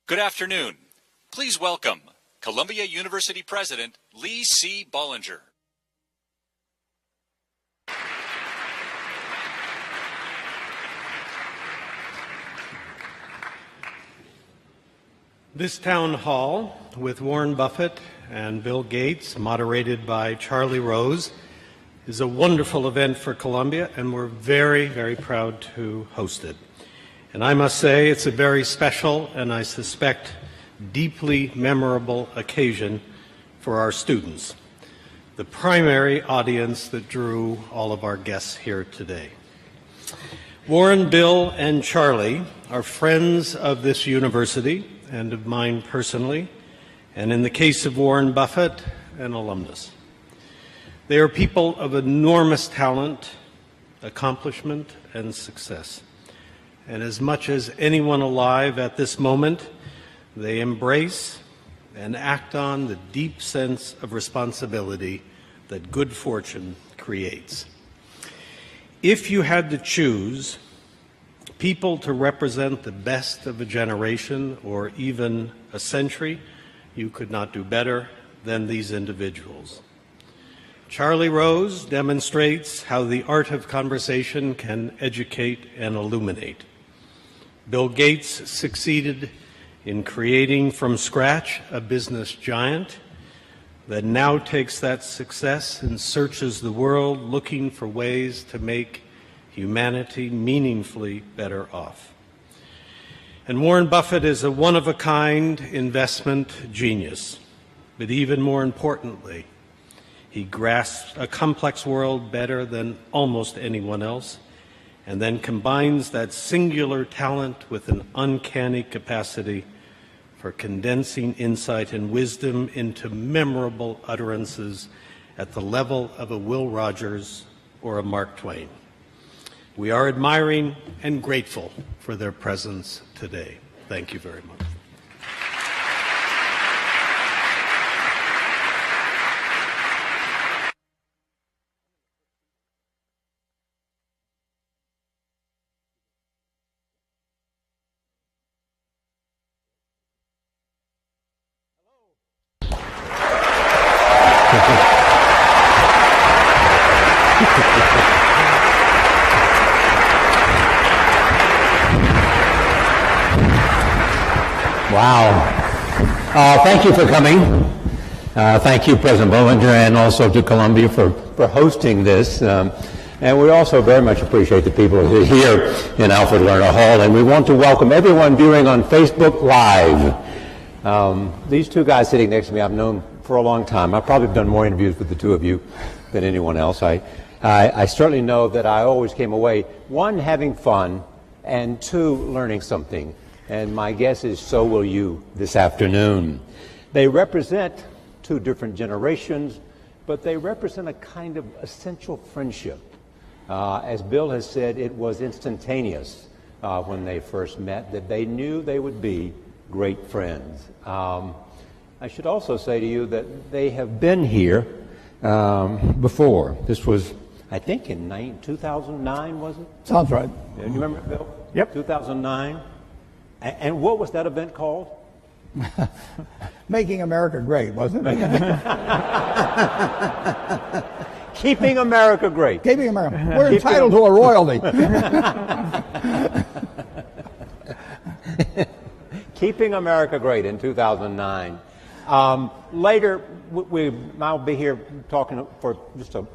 Good afternoon. Please welcome Columbia University President Lee C. Bollinger. This town hall with Warren Buffett and Bill Gates, moderated by Charlie Rose, is a wonderful event for Columbia, and we're very, very proud to host it. And I must say it's a very special and I suspect deeply memorable occasion for our students, the primary audience that drew all of our guests here today. Warren, Bill, and Charlie are friends of this university and of mine personally, and in the case of Warren Buffett, an alumnus. They are people of enormous talent, accomplishment, and success. And as much as anyone alive at this moment, they embrace and act on the deep sense of responsibility that good fortune creates. If you had to choose people to represent the best of a generation or even a century, you could not do better than these individuals. Charlie Rose demonstrates how the art of conversation can educate and illuminate. Bill Gates succeeded in creating from scratch a business giant that now takes that success and searches the world looking for ways to make humanity meaningfully better off. And Warren Buffett is a one-of-a-kind investment genius, but even more importantly, he grasps a complex world better than almost anyone else, and then combines that singular talent with an uncanny capacity for condensing insight and wisdom into memorable utterances at the level of a Will Rogers or a Mark Twain. We are admiring and grateful for their presence today. Thank you very much. Wow. Thank you for coming. Thank you, President Bollinger, and also to Columbia for hosting this. And we also very much appreciate the people who are here in Alfred Lerner Hall. And we want to welcome everyone viewing on Facebook Live. These two guys sitting next to me I've known for a long time. I've probably done more interviews with the two of you than anyone else. I certainly know that I always came away, one, having fun, and two, learning something. And my guess is so will you this afternoon. They represent two different generations, but they represent a kind of essential friendship. As Bill has said, it was instantaneous when they first met, that they knew they would be great friends. I should also say to you that they have been here before. This was, I think, in 2009, was it? Sounds right. Do you remember it, Bill? Yep. 2009. And what was that event called? Making America Great, wasn't it? Keeping America Great. Keeping America. We're entitled to a royalty. Keeping America Great in 2009. Later, I'll be here talking for just a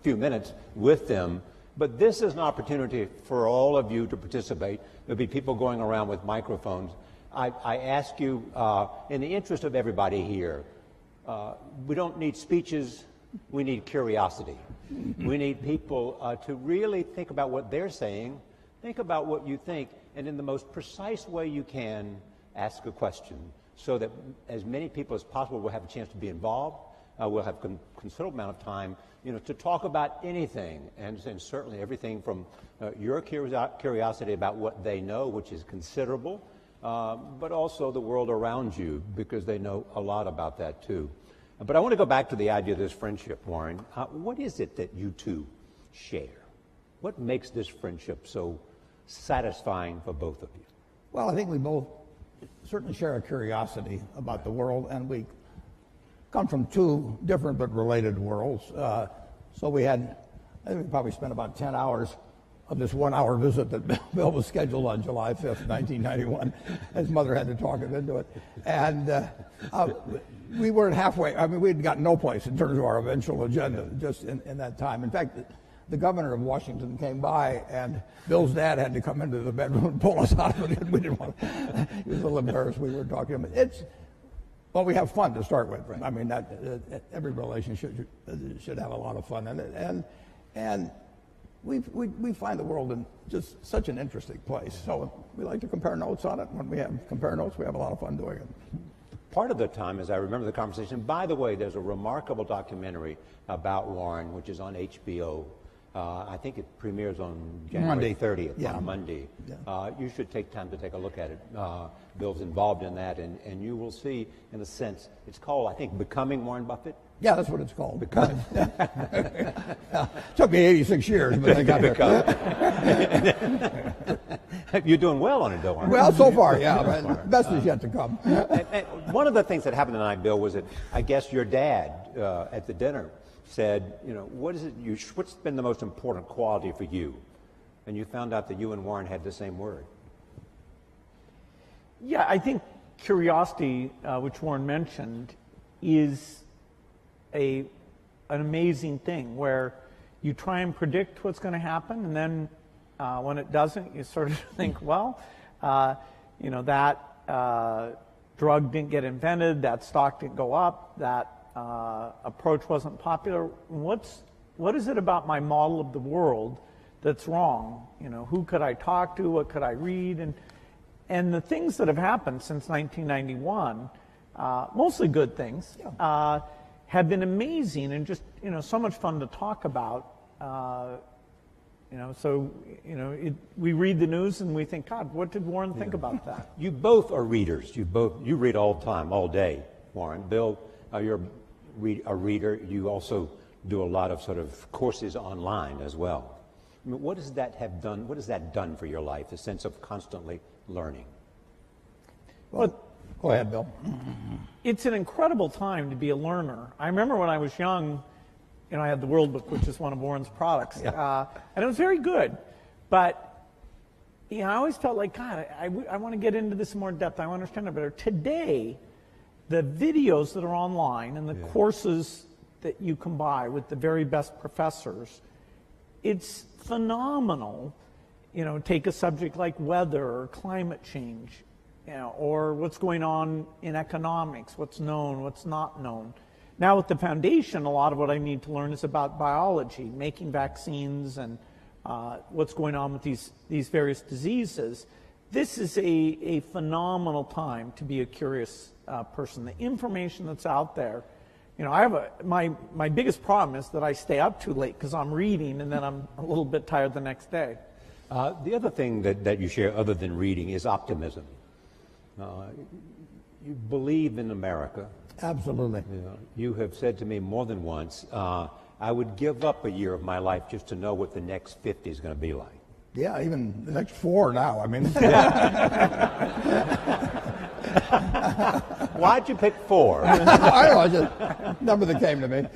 few minutes with them. But this is an opportunity for all of you to participate. There'll be people going around with microphones. I ask you, in the interest of everybody here, we don't need speeches, we need curiosity. We need people to really think about what they're saying, think about what you think, and in the most precise way you can, ask a question so that as many people as possible will have a chance to be involved. We'll have considerable amount of time, to talk about anything, and certainly everything from your curiosity about what they know, which is considerable, but also the world around you, because they know a lot about that too. But I want to go back to the idea of this friendship, Warren. What is it that you two share? What makes this friendship so satisfying for both of you? Well, I think we both certainly share a curiosity about the world, and we come from two different but related worlds. So we had, I think we probably spent about 10 hours of this 1 hour visit that Bill was scheduled on July 5th, 1991. His mother had to talk him into it. And we weren't halfway. I mean, we'd got no place in terms of our eventual agenda just in that time. In fact, the governor of Washington came by, and Bill's dad had to come into the bedroom and pull us out of it. We didn't want to. He was a little embarrassed we were talking to him. Well, we have fun to start with. Right. I mean, every relationship should have a lot of fun in it. And we find the world in just such an interesting place. So we like to compare notes on it. When we compare notes, we have a lot of fun doing it. Part of the time, as I remember the conversation, by the way, there's a remarkable documentary about Warren, which is on HBO. I think it premieres on January 30th, on Monday. Yeah. You should take time to take a look at it. Bill's involved in that, and you will see, in a sense, it's called, I think, Becoming Warren Buffett. Yeah, that's what it's called. Becoming. Took me 86 years, but I got there. You're doing well on it, though, aren't you? Well, so far, yeah. But best is yet to come. And one of the things that happened tonight, Bill, was that I guess your dad at the dinner said, what's been the most important quality for you? And you found out that you and Warren had the same word. Yeah, I think curiosity, which Warren mentioned, is an amazing thing where you try and predict what's going to happen, and then when it doesn't, you sort of think, well, that drug didn't get invented, that stock didn't go up, that approach wasn't popular. What is it about my model of the world that's wrong? Who could I talk to? What could I read? And the things that have happened since 1991, mostly good things, have been amazing and just so much fun to talk about. We read the news and we think, God, what did Warren think about that? You both are readers. You read all the time, all day, Warren. Bill, you're a reader. You also do a lot of sort of courses online as well. I mean, what does that have done? What has that done for your life? The sense of constantly learning. Well, go ahead, Bill. It's an incredible time to be a learner. I remember when I was young, I had the World Book, which is one of Warren's products, and it was very good. But I always felt like, God, I want to get into this in more depth. I want to understand it better. Today, the videos that are online and the courses that you can buy with the very best professors, it's phenomenal. Take a subject like weather or climate change, or what's going on in economics, what's known, what's not known. Now with the foundation, a lot of what I need to learn is about biology, making vaccines, and what's going on with these various diseases. This is a phenomenal time to be a curious person. The information that's out there, I have my biggest problem is that I stay up too late because I'm reading and then I'm a little bit tired the next day. The other thing that you share other than reading is optimism. You believe in America. Absolutely. You have said to me more than once, I would give up a year of my life just to know what the next 50 is going to be like. Yeah, even the next 4 now. I mean, why'd you pick 4? I don't know, it's just a number that came to me.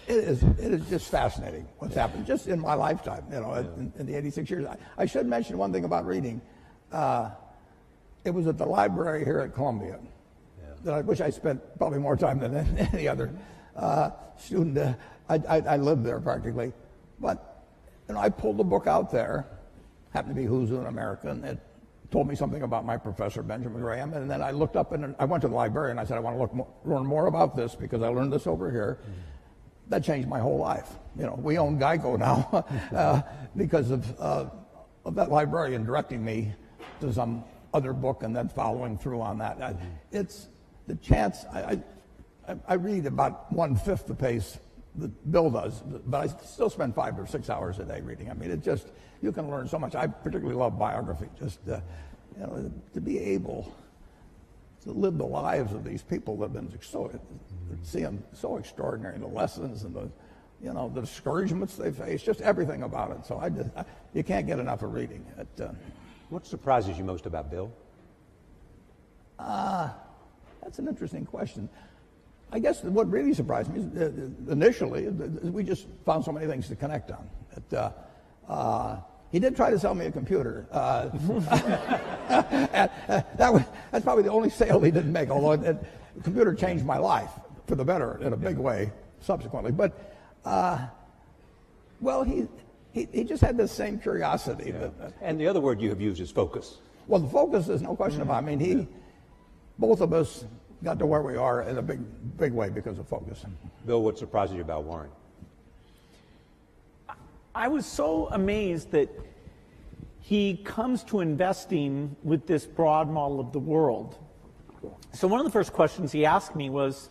It is just fascinating what's happened just in my lifetime, in the 86 years. I should mention one thing about reading. It was at the library here at Columbia that I wish I spent probably more time than any other student. I lived there practically. But I pulled the book out there, happened to be Who's in America, and it told me something about my professor, Benjamin Graham. And then I looked up and I went to the library and I said, I want to learn more about this because I learned this over here. That changed my whole life. We own Geico now because of that librarian directing me to some other book and then following through on that. It's the chance. I read about 1/5 the pace that Bill does, but I still spend 5 or 6 hours a day reading. I mean, it just, you can learn so much. I particularly love biography, just to be able to live the lives of these people that have been so extraordinary, the lessons and you know, the discouragements they face, just everything about it. So you can't get enough of reading. What surprises you most about Bill? That's an interesting question. I guess what really surprised me is initially we just found so many things to connect on. He did try to sell me a computer. That's probably the only sale he didn't make, although the computer changed my life for the better in a big way subsequently. But, well, he just had this same curiosity. Yeah. And the other word you have used is focus. Well, the focus is no question about it. I mean, both of us got to where we are in a big way because of focus. Bill, what surprises you about Warren? I was so amazed that he comes to investing with this broad model of the world. So one of the first questions he asked me was,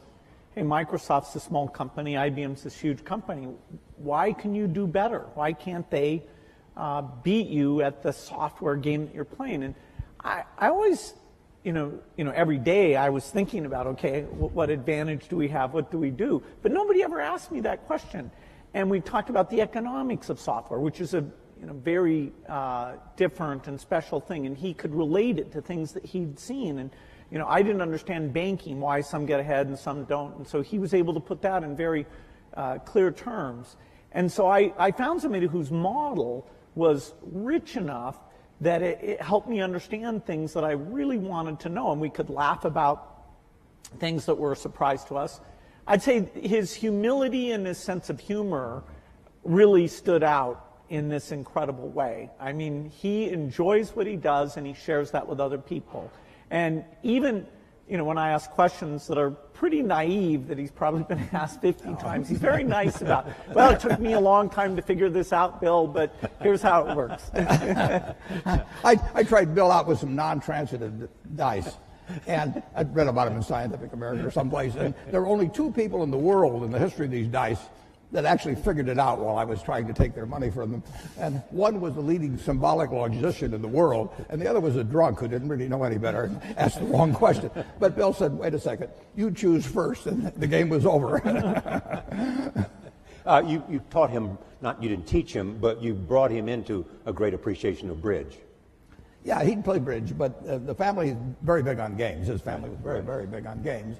hey, Microsoft's a small company, IBM's this huge company. Why can you do better? Why can't they beat you at the software game that you're playing? And I always, every day I was thinking about, okay, what advantage do we have? What do we do? But nobody ever asked me that question. And we talked about the economics of software, which is a very different and special thing. And he could relate it to things that he'd seen. And I didn't understand banking, why some get ahead and some don't. And so he was able to put that in very clear terms. And so I found somebody whose model was rich enough that it helped me understand things that I really wanted to know. And we could laugh about things that were a surprise to us. I'd say his humility and his sense of humor really stood out in this incredible way. I mean, he enjoys what he does and he shares that with other people. And even, when I ask questions that are pretty naive, that he's probably been asked 50 times, he's very nice about, well, it took me a long time to figure this out, Bill, but here's how it works. I tried Bill out with some non-transitive dice. And I'd read about him in Scientific American or someplace. And there were only two people in the world in the history of these dice that actually figured it out while I was trying to take their money from them. And one was the leading symbolic logician in the world, and the other was a drunk who didn't really know any better and asked the wrong question. But Bill said, wait a second, you choose first, and the game was over. You taught him, you didn't teach him, but you brought him into a great appreciation of bridge. Yeah, he'd play bridge, but the family is very big on games. His family was very, very big on games,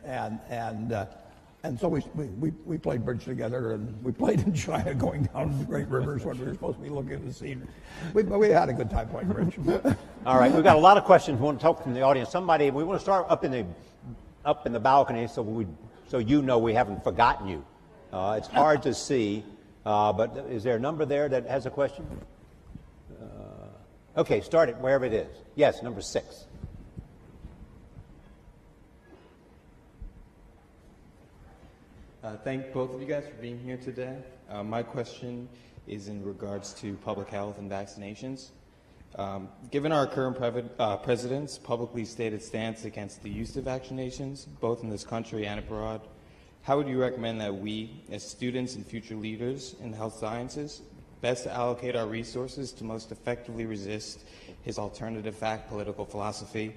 and so we played bridge together, and we played in China, going down the great rivers when we were supposed to be looking at the scenery. We had a good time playing bridge. All right, we've got a lot of questions we want to talk from the audience. We want to start up in the balcony, so we haven't forgotten you. It's hard to see, but is there a number there that has a question? Okay, start it wherever it is. Yes, number 6. Thank both of you guys for being here today. My question is in regards to public health and vaccinations. Given our current president's publicly stated stance against the use of vaccinations, both in this country and abroad, how would you recommend that we, as students and future leaders in the health sciences, best allocate our resources to most effectively resist his alternative fact political philosophy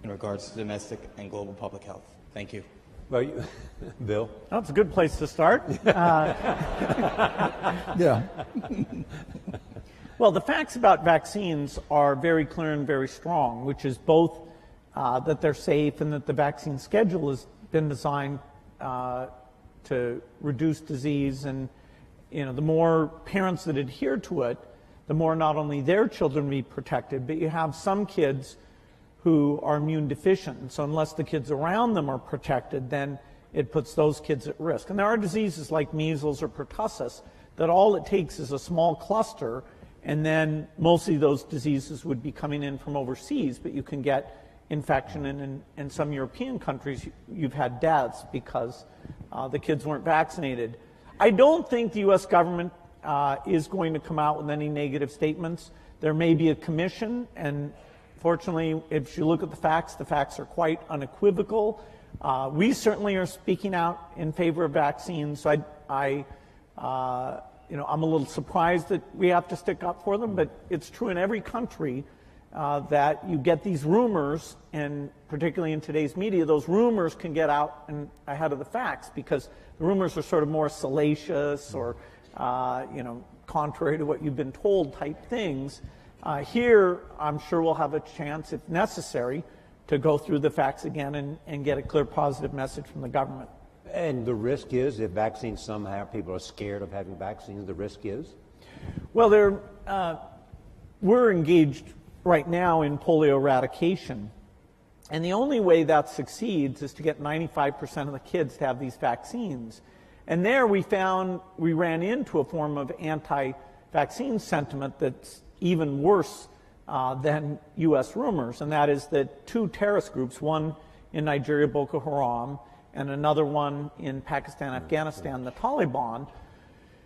in regards to domestic and global public health? Thank you. Well, Bill? That's a good place to start. Yeah. Well, the facts about vaccines are very clear and very strong, which is both that they're safe and that the vaccine schedule has been designed to reduce disease. And the more parents that adhere to it, the more not only their children be protected, but you have some kids who are immune deficient. So unless the kids around them are protected, then it puts those kids at risk. And there are diseases like measles or pertussis that all it takes is a small cluster, and then mostly those diseases would be coming in from overseas, but you can get infection, and in some European countries you've had deaths because the kids weren't vaccinated. I don't think the U.S. government is going to come out with any negative statements. There may be a commission, and fortunately, if you look at the facts are quite unequivocal. We certainly are speaking out in favor of vaccines. So I'm a little surprised that we have to stick up for them, but it's true in every country that you get these rumors, and particularly in today's media, those rumors can get out and ahead of the facts because the rumors are sort of more salacious or, contrary to what you've been told type things. Here, I'm sure we'll have a chance, if necessary, to go through the facts again and get a clear positive message from the government. And the risk is, if vaccines somehow, people are scared of having vaccines, the risk is? Well, we're engaged right now in polio eradication. And the only way that succeeds is to get 95% of the kids to have these vaccines. And there we ran into a form of anti-vaccine sentiment that's even worse than U.S. rumors, and that is that two terrorist groups, one in Nigeria, Boko Haram, and another one in Pakistan, Afghanistan, the Taliban,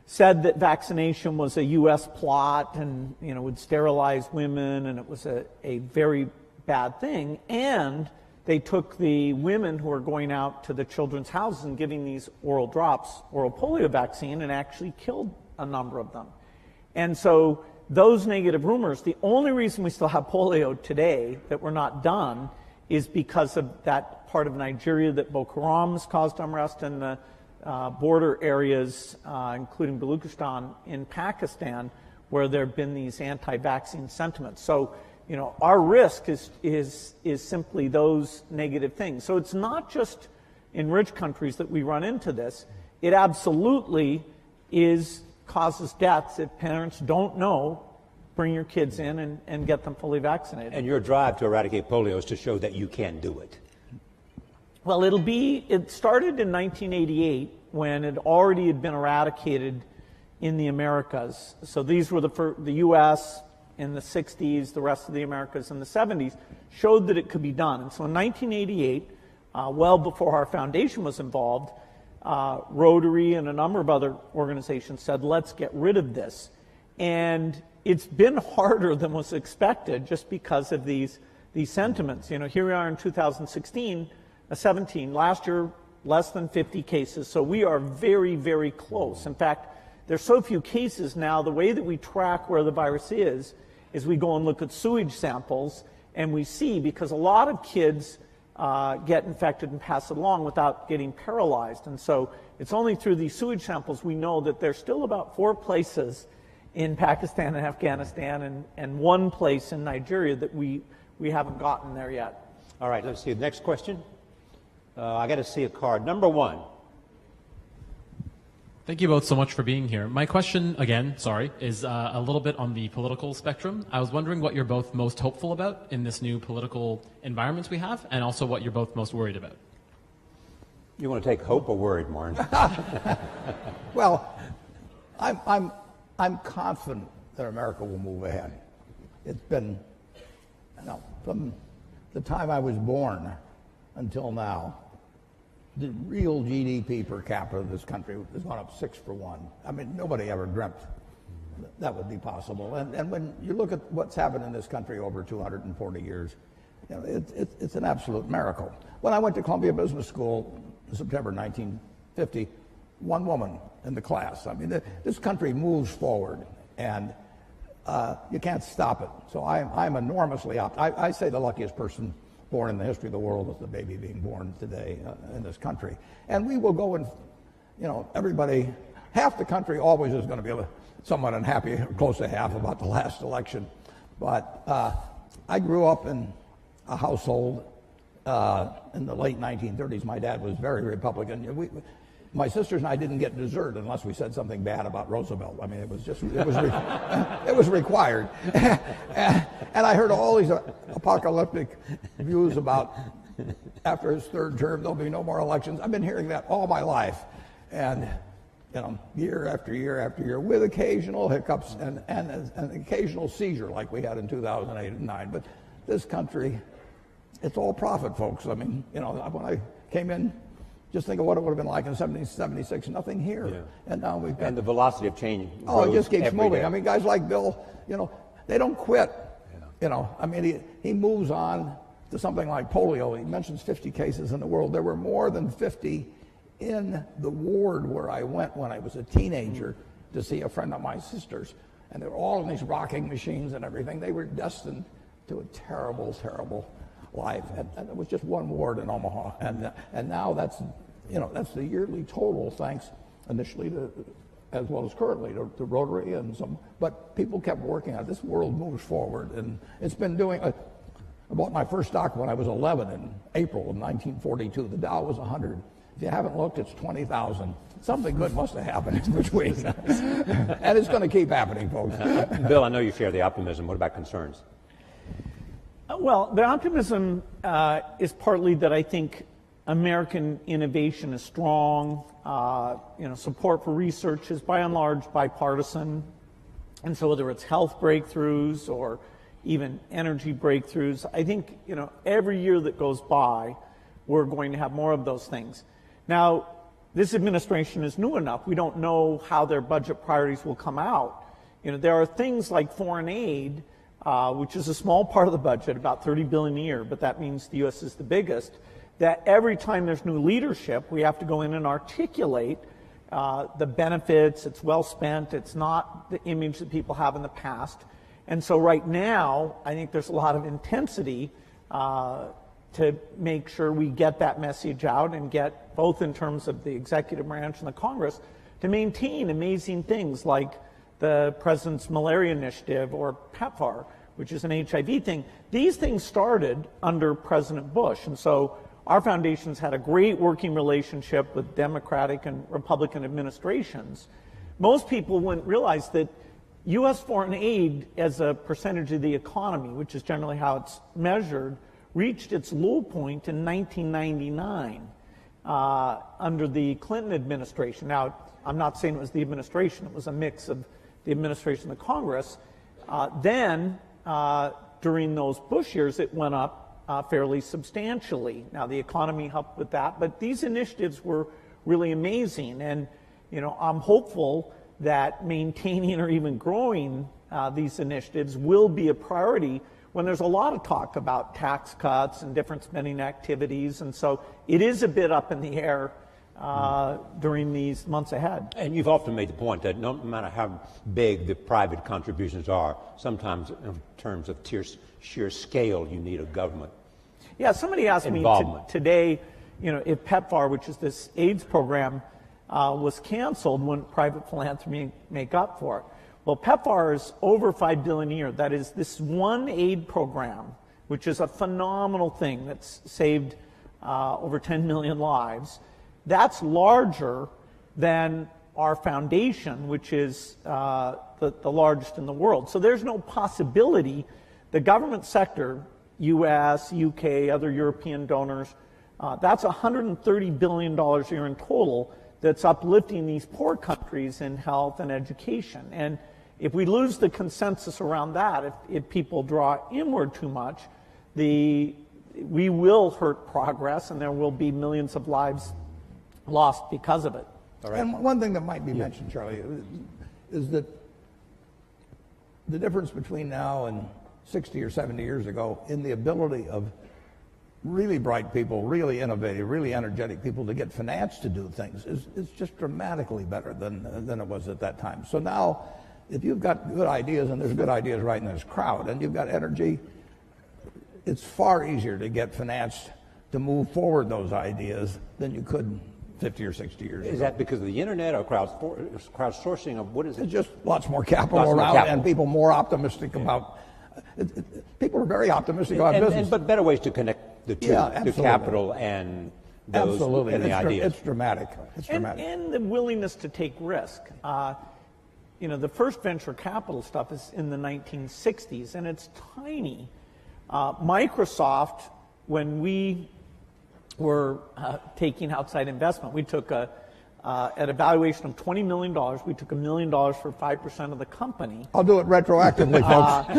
said that vaccination was a U.S. plot and would sterilize women, and it was a very bad thing. And they took the women who were going out to the children's houses and giving these oral drops, oral polio vaccine, and actually killed a number of them. And so those negative rumors, the only reason we still have polio today that we're not done is because of that part of Nigeria that Boko Haram has caused unrest in the border areas, including Baluchistan in Pakistan, where there have been these anti-vaccine sentiments. So, our risk is simply those negative things. So it's not just in rich countries that we run into this. It absolutely causes deaths if parents don't know. Bring your kids in and get them fully vaccinated. And your drive to eradicate polio is to show that you can do it. Well, it started in 1988 when it already had been eradicated in the Americas. So these were the U.S. in the 60s, the rest of the Americas in the 70s, showed that it could be done. And so in 1988, well before our foundation was involved, Rotary and a number of other organizations said, let's get rid of this. And it's been harder than was expected just because of these sentiments. Here we are in 2017, last year, less than 50 cases. So we are very, very close. In fact, there's so few cases now, the way that we track where the virus is we go and look at sewage samples, and we see, because a lot of kids get infected and pass it along without getting paralyzed. And so it's only through these sewage samples we know that there's still about 4 places in Pakistan and Afghanistan and 1 place in Nigeria that we haven't gotten there yet. All right, let's see. The next question. I got to see a card. Number 1. Thank you both so much for being here. My question, again, is a little bit on the political spectrum. I was wondering what you're both most hopeful about in this new political environment we have, and also what you're both most worried about. You want to take hope or worried, Warren? Well, I'm confident that America will move ahead. It's been, from the time I was born until now, the real GDP per capita of this country has gone up 6 for 1. I mean, nobody ever dreamt that would be possible. And when you look at what's happened in this country over 240 years, it's an absolute miracle. When I went to Columbia Business School in September 1950, 1 woman in the class. I mean, this country moves forward, and you can't stop it. So I'm enormously optimistic. I say the luckiest person born in the history of the world is the baby being born today in this country. And we will go and, everybody, half the country always is going to be somewhat unhappy, or close to half, about the last election. But I grew up in a household in the late 1930s. My dad was very Republican. My sisters and I didn't get dessert unless we said something bad about Roosevelt. I mean, it was required. And I heard all these apocalyptic views about after his 3rd term there'll be no more elections. I've been hearing that all my life, and year after year after year, with occasional hiccups and an occasional seizure like we had in 2008 and 2009. But this country, it's all profit, folks. I mean, when I came in, just think of what it would have been like in 1776. Nothing here. Yeah. And now we've got... And the velocity of change it just keeps moving. Day. I mean, guys like Bill, they don't quit. Yeah. I mean, he moves on to something like polio. He mentions 50 cases in the world. There were more than 50 in the ward where I went when I was a teenager to see a friend of my sister's. And they were all in these rocking machines and everything. They were destined to a terrible, terrible life. And it was just one ward in Omaha. And now that's the yearly total, thanks initially to, as well as currently, to Rotary and some, but people kept working on it. This world moves forward, and it's been doing, I bought my first stock when I was 11 in April of 1942. The Dow was 100. If you haven't looked, it's 20,000. Something good must have happened in between. And it's going to keep happening, folks. Bill, I know you share the optimism. What about concerns? Well, the optimism is partly that I think American innovation is strong. Support for research is by and large bipartisan. And so whether it's health breakthroughs or even energy breakthroughs, I think, every year that goes by, we're going to have more of those things. Now, this administration is new enough. We don't know how their budget priorities will come out. There are things like foreign aid, which is a small part of the budget, about $30 billion a year, but that means the U.S. is the biggest, that every time there's new leadership, we have to go in and articulate the benefits. It's well spent. It's not the image that people have in the past. And so right now, I think there's a lot of intensity to make sure we get that message out and get, both in terms of the executive branch and the Congress, to maintain amazing things like the President's Malaria Initiative or PEPFAR, which is an HIV thing. These things started under President Bush, and so our foundation's had a great working relationship with Democratic and Republican administrations. Most people wouldn't realize that U.S. foreign aid as a percentage of the economy, which is generally how it's measured, reached its low point in 1999 under the Clinton administration. Now, I'm not saying it was the administration. It was a mix of the administration and the Congress. Then, during those Bush years, it went up fairly substantially. Now, the economy helped with that, but these initiatives were really amazing. And, I'm hopeful that maintaining or even growing these initiatives will be a priority when there's a lot of talk about tax cuts and different spending activities. And so it is a bit up in the air during these months ahead. And you've often made the point that no matter how big the private contributions are, sometimes in terms of sheer scale, you need a government. Yeah, somebody asked me today, if PEPFAR, which is this AIDS program, was canceled, wouldn't private philanthropy make up for it? Well, PEPFAR is over $5 billion a year. That is this one aid program, which is a phenomenal thing that's saved over 10 million lives. That's larger than our foundation, which is the largest in the world. So there's no possibility the government sector, U.S., U.K., other European donors, that's $130 billion a year in total that's uplifting these poor countries in health and education. And if we lose the consensus around that, if people draw inward too much, we will hurt progress, and there will be millions of lives lost because of it. All right. And one thing that might be mentioned, Charlie, is that the difference between now and 60 or 70 years ago in the ability of really bright people, really innovative, really energetic people to get finance to do things is just dramatically better than it was at that time. So now, if you've got good ideas, and there's good ideas right in this crowd, and you've got energy, it's far easier to get finance to move forward those ideas than you could 50 or 60 years ago. Is that because of the internet or crowdsourcing, or what is it? It's just lots more capital around, and people more optimistic about. People are very optimistic about business. But better ways to connect the two, the capital and those and the ideas. It's dramatic. It's dramatic. And the willingness to take risk. The first venture capital stuff is in the 1960s, and it's tiny. Microsoft, when we were taking outside investment, we took at a valuation of $20 million, we took $1 million for 5% of the company. I'll do it retroactively, folks.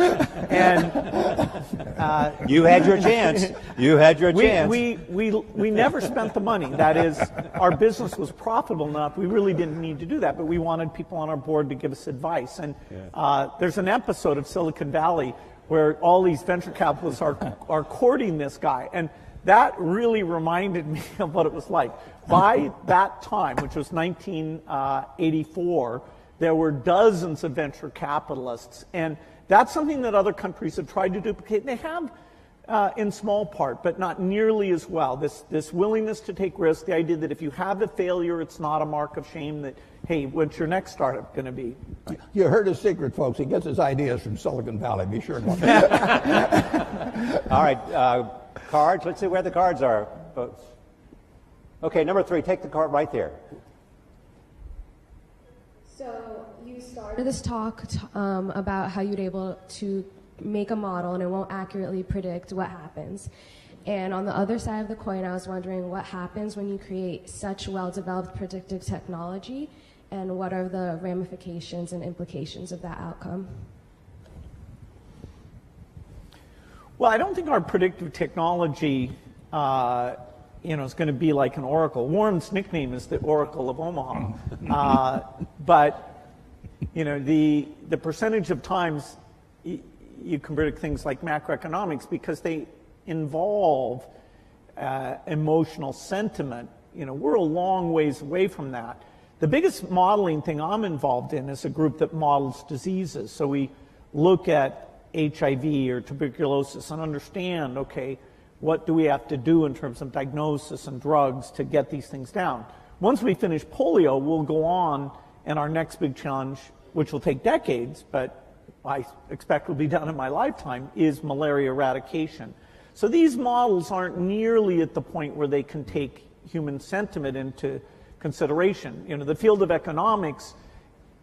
You had your chance. You had your chance. We never spent the money. That is, our business was profitable enough. We really didn't need to do that, but we wanted people on our board to give us advice. And there's an episode of Silicon Valley where all these venture capitalists are courting this guy. And that really reminded me of what it was like. By that time, which was 1984, there were dozens of venture capitalists. And that's something that other countries have tried to duplicate. They have in small part, but not nearly as well. This willingness to take risks, the idea that if you have a failure, it's not a mark of shame, that, hey, what's your next startup going to be? You heard his secret, folks. He gets his ideas from Silicon Valley. Be sure. All right, cards. Let's see where the cards are, folks. Okay, number 3, take the card right there. So you started this talk about how you'd able to make a model and it won't accurately predict what happens. And on the other side of the coin, I was wondering what happens when you create such well-developed predictive technology, and what are the ramifications and implications of that outcome? Well, I don't think our predictive technology is going to be like an oracle. Warren's nickname is the Oracle of Omaha. But the percentage of times you can predict things like macroeconomics, because they involve emotional sentiment. We're a long ways away from that. The biggest modeling thing I'm involved in is a group that models diseases. So we look at HIV or tuberculosis and understand, okay, what do we have to do in terms of diagnosis and drugs to get these things down? Once we finish polio, we'll go on, and our next big challenge, which will take decades, but I expect will be done in my lifetime, is malaria eradication. So these models aren't nearly at the point where they can take human sentiment into consideration. The field of economics,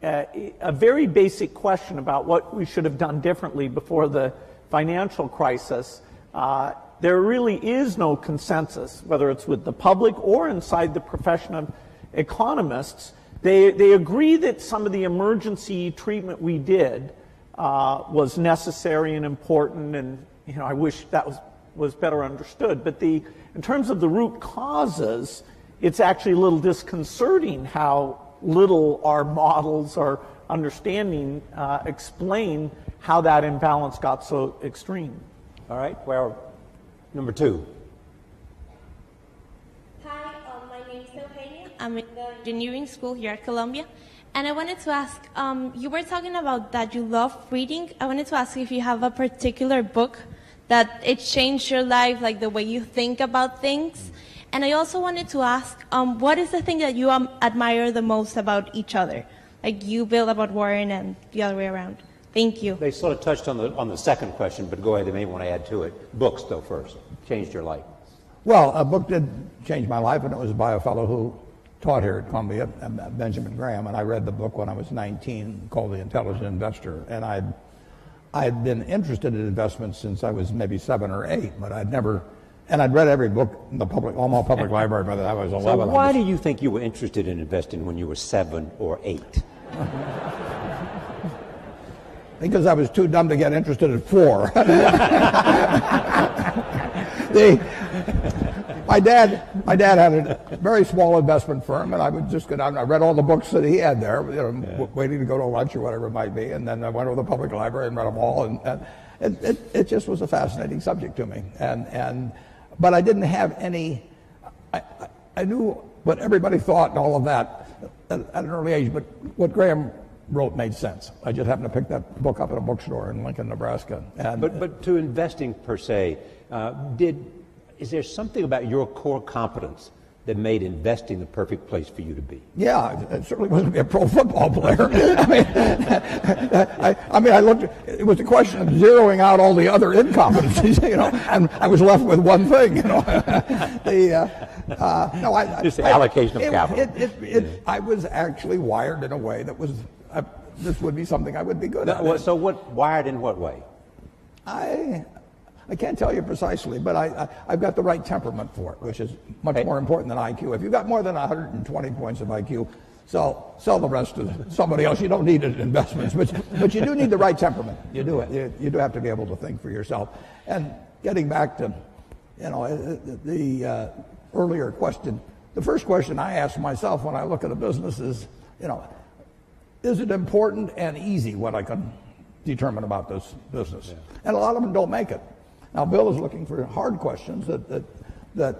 a very basic question about what we should have done differently before the financial crisis, there really is no consensus, whether it's with the public or inside the profession of economists. They agree that some of the emergency treatment we did was necessary and important, and I wish that was better understood. But in terms of the root causes, it's actually a little disconcerting how little our models or understanding explain how that imbalance got so extreme. All right, well, number 2. Hi, my name is Eugenia. I'm in the engineering school here at Columbia. And I wanted to ask, you were talking about that you love reading. I wanted to ask if you have a particular book that it changed your life, like the way you think about things. And I also wanted to ask, what is the thing that you admire the most about each other? Like you, Bill, about Warren, and the other way around. Thank you. They sort of touched on the second question, but go ahead, they may want to add to it. Books, though, first. Changed your life. Well, a book did change my life, and it was by a fellow who taught here at Columbia, Benjamin Graham, and I read the book when I was 19 called The Intelligent Investor. And I'd been interested in investments since I was maybe 7 or 8, but I'd never, and I'd read every book in the Omaha Public Library by the time I was 11. So why do you think you were interested in investing when you were 7 or 8? Because I was too dumb to get interested at 4. My dad had a very small investment firm, and I would just go down. I read all the books that he had there, waiting to go to lunch or whatever it might be, and then I went to the public library and read them all, and it just was a fascinating subject to me. But I didn't have any. I knew what everybody thought and all of that at an early age, but what Graham wrote made sense. I just happened to pick that book up at a bookstore in Lincoln, Nebraska. But to investing per se, is there something about your core competence that made investing the perfect place for you to be? Yeah, it certainly wasn't to be a pro football player. I looked. It was a question of zeroing out all the other incompetencies, and I was left with one thing, Just the allocation of capital. I was actually wired in a way that was. This would be something I would be good at. So wired in what way? I can't tell you precisely, but I've got the right temperament for it, which is much more important than IQ. If you've got more than 120 points of IQ, sell the rest to somebody else. You don't need it in investments, but you do need the right temperament. You do it. You do have to be able to think for yourself. And getting back to, the earlier question, the first question I ask myself when I look at a business is it important and easy what I can determine about this business? Yeah. And a lot of them don't make it. Now, Bill is looking for hard questions that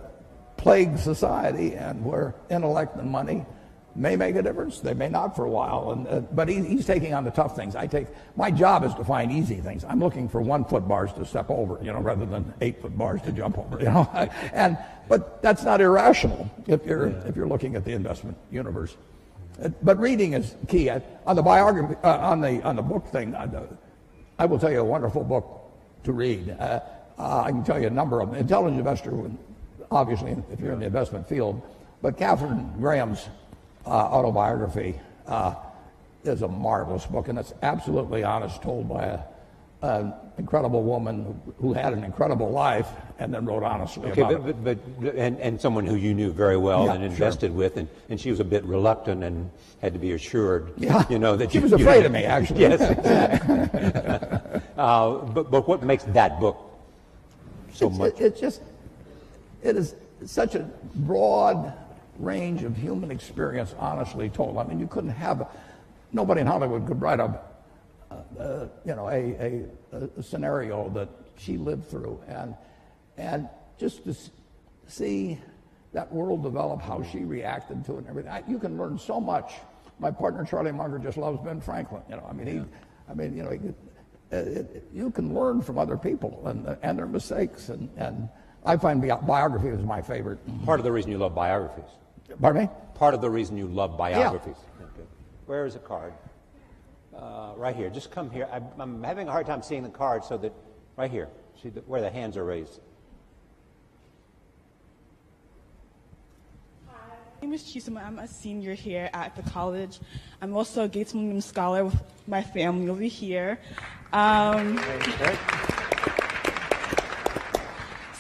plague society, and where intellect and money may make a difference. They may not for a while. But he's taking on the tough things. My job is to find easy things. I'm looking for 1-foot bars to step over, rather than 8-foot bars to jump over, But that's not irrational if you're looking at the investment universe. But reading is key. On the biography, on the book thing, I will tell you a wonderful book to read. I can tell you a number of them. Intelligent Investor, obviously, if you're in the investment field. But Katharine Graham's autobiography is a marvelous book, and it's absolutely honest, told by an incredible woman who had an incredible life and then wrote honestly about it. But someone who you knew very well and invested sure. with, and she was a bit reluctant and had to be assured, that she was afraid of me, actually. Yes, but what makes that book so much? It is such a broad range of human experience, honestly told. I mean, you couldn't have nobody in Hollywood could write a scenario that she lived through, and just to see that world develop, how she reacted to it, and everything. You can learn so much. My partner Charlie Munger just loves Ben Franklin. You can learn from other people and their mistakes, and I find biography is my favorite. Part of the reason you love biographies. Pardon me? Part of the reason you love biographies. Yeah. Okay. Where is the card? Right here. Just come here. I'm having a hard time seeing the card, so that right here. See where the hands are raised. Hi, my name is Chisholm. I'm a senior here at the college. I'm also a Gates Millennium Scholar with my family over here. So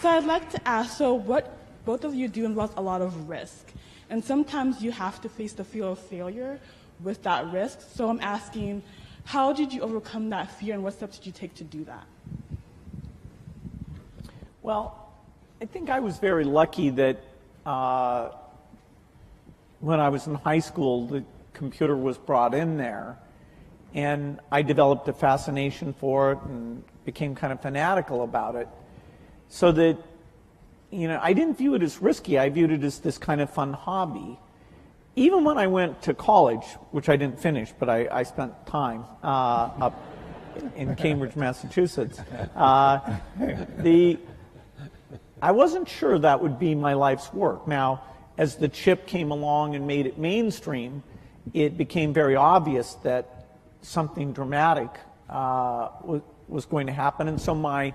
I'd like to ask, what both of you do involves a lot of risk. And sometimes you have to face the fear of failure with that risk. So I'm asking, how did you overcome that fear and what steps did you take to do that? Well, I think I was very lucky that when I was in high school, the computer was brought in there. And I developed a fascination for it and became kind of fanatical about it. So that, I didn't view it as risky. I viewed it as this kind of fun hobby. Even when I went to college, which I didn't finish, but I spent time up in Cambridge, Massachusetts, I wasn't sure that would be my life's work. Now, as the chip came along and made it mainstream, it became very obvious that something dramatic was going to happen. And so my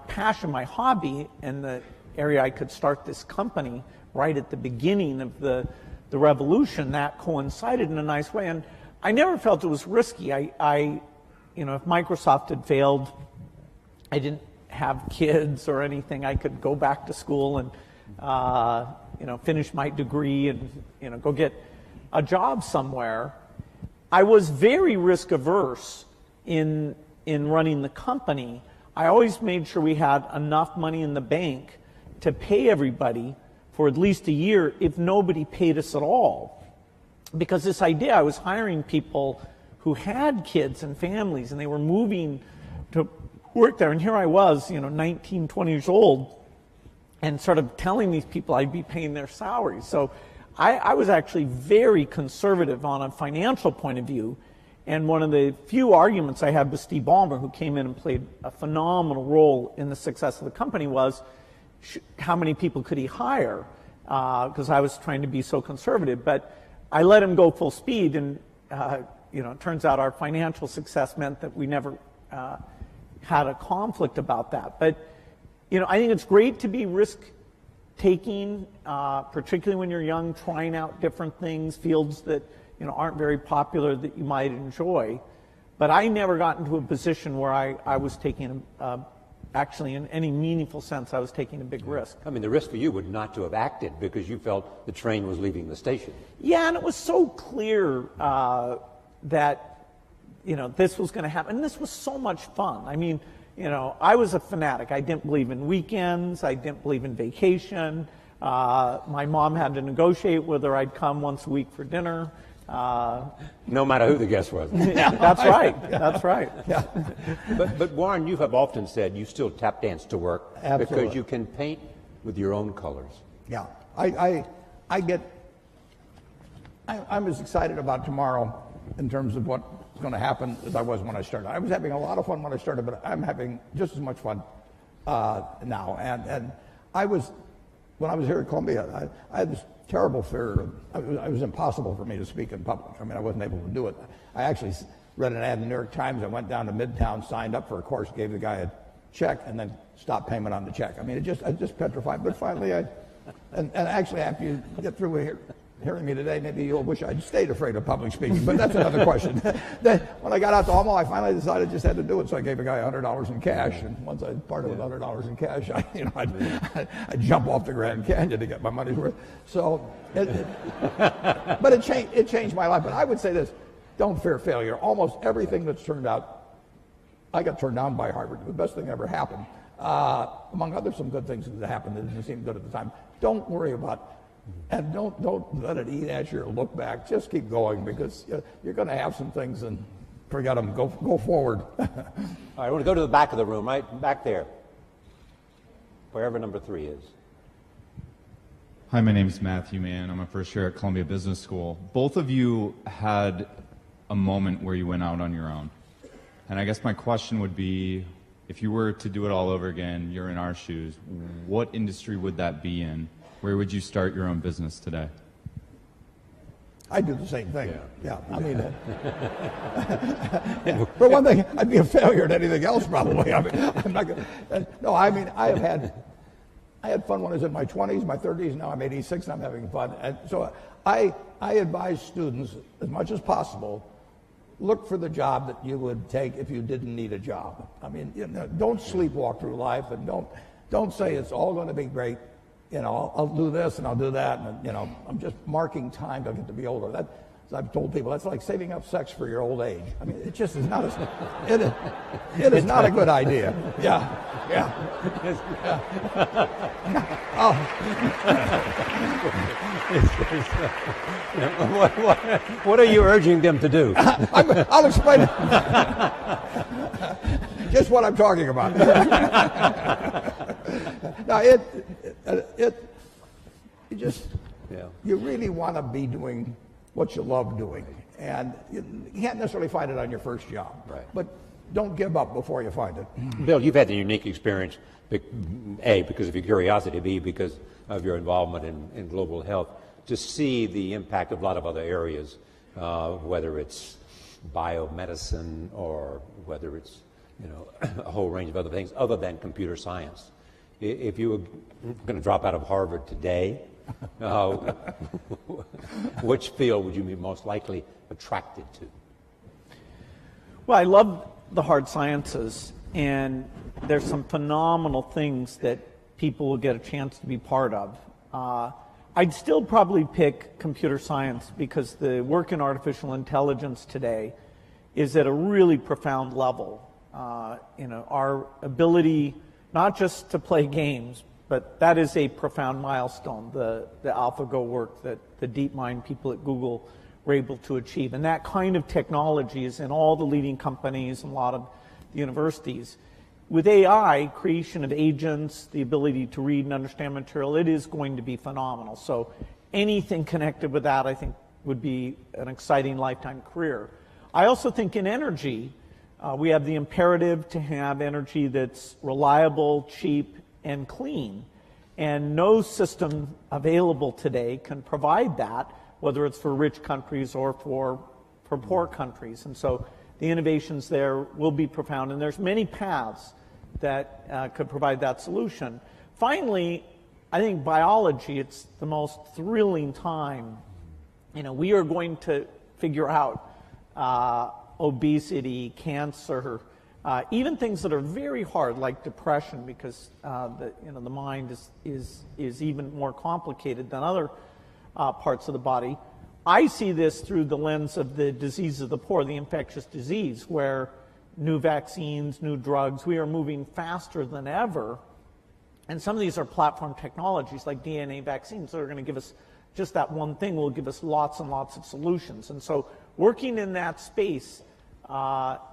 passion, my hobby, and the area I could start this company right at the beginning of the revolution, that coincided in a nice way. And I never felt it was risky. If Microsoft had failed, I didn't have kids or anything. I could go back to school and finish my degree and go get a job somewhere. I was very risk averse in running the company. I always made sure we had enough money in the bank to pay everybody for at least a year if nobody paid us at all. Because this idea, I was hiring people who had kids and families, and they were moving to work there. And here I was, 19, 20 years old, and sort of telling these people I'd be paying their salaries. So I was actually very conservative on a financial point of view. And one of the few arguments I had with Steve Ballmer, who came in and played a phenomenal role in the success of the company, was how many people could he hire? Because I was trying to be so conservative. But I let him go full speed, and it turns out our financial success meant that we never had a conflict about that. But I think it's great to be risk-taking, particularly when you're young, trying out different things, fields that aren't very popular that you might enjoy. But I never got into a position where I was taking actually, in any meaningful sense, I was taking a big risk. I mean, the risk for you would not to have acted because you felt the train was leaving the station. Yeah, and it was so clear that, this was going to happen. And this was so much fun. I mean, I was a fanatic. I didn't believe in weekends. I didn't believe in vacation. My mom had to negotiate whether I'd come once a week for dinner. No matter who the guest was. Yeah, that's right. That's right. Yeah. But Warren, you have often said you still tap dance to work. Absolutely. Because you can paint with your own colors. Yeah. I I'm as excited about tomorrow in terms of what's going to happen as I was when I started. I was having a lot of fun when I started, but I'm having just as much fun now. And I was, when I was here at Columbia, I had this terrible fear. It was impossible for me to speak in public. I mean, I wasn't able to do it. I actually read an ad in the New York Times. I went down to Midtown, signed up for a course, gave the guy a check, and then stopped payment on the check. I mean, I just petrified. But finally, and actually, after you get through hearing me today, maybe you'll wish I'd stayed afraid of public speaking, but that's another question. Then, when I got out to Omaha, I finally decided I just had to do it, so I gave a guy $100 in cash, and once I parted with $100 in cash, I'd jump off the Grand Canyon to get my money's worth. So, but it changed my life. But I would say this: don't fear failure. Almost everything that's turned out, I got turned down by Harvard. The best thing that ever happened, among other some good things that happened that didn't seem good at the time. Don't worry about. And don't let it eat at you or look back. Just keep going, because you're going to have some things, and forget them. Go forward. All right, I want to go to the back of the room, right back there, wherever number 3 is. Hi, my name is Matthew Mann. I'm a first year at Columbia Business School. Both of you had a moment where you went out on your own. And I guess my question would be, if you were to do it all over again, you're in our shoes, what industry would that be in? Where would you start your own business today? I'd do the same thing. Yeah. I mean, for one thing, I'd be a failure at anything else probably. I mean, I'm not gonna, no, I mean, I had fun when I was in my 20s, my 30s. Now I'm 86 and I'm having fun. And so I advise students, as much as possible, look for the job that you would take if you didn't need a job. I mean, don't sleepwalk through life, and don't say it's all going to be great. I'll do this and I'll do that, and I'm just marking time till I get to be older. That, as I've told people, that's like saving up sex for your old age. I mean, it just is not it is not a good idea. Yeah. What are you urging them to do? I'll explain it. Just what I'm talking about. Now, you really want to be doing what you love doing, and you can't necessarily find it on your first job. Right. But don't give up before you find it. Bill, you've had the unique experience, A, because of your curiosity, B, because of your involvement in global health, to see the impact of a lot of other areas, whether it's biomedicine or whether it's a whole range of other things other than computer science. If you were going to drop out of Harvard today, which field would you be most likely attracted to? Well, I love the hard sciences, and there's some phenomenal things that people will get a chance to be part of. I'd still probably pick computer science, because the work in artificial intelligence today is at a really profound level. Our ability not just to play games, but that is a profound milestone, the AlphaGo work that the DeepMind people at Google were able to achieve. And that kind of technology is in all the leading companies and a lot of the universities. With AI, creation of agents, the ability to read and understand material, it is going to be phenomenal. So anything connected with that, I think, would be an exciting lifetime career. I also think in energy, we have the imperative to have energy that's reliable, cheap, and clean. And no system available today can provide that, whether it's for rich countries or for poor countries. And so the innovations there will be profound. And there's many paths that could provide that solution. Finally, I think biology, it's the most thrilling time. We are going to figure out obesity, cancer, even things that are very hard, like depression, because the mind is even more complicated than other parts of the body. I see this through the lens of the disease of the poor, the infectious disease, where new vaccines, new drugs, we are moving faster than ever. And some of these are platform technologies like DNA vaccines that are going to give us just that one thing will give us lots and lots of solutions. And so working in that space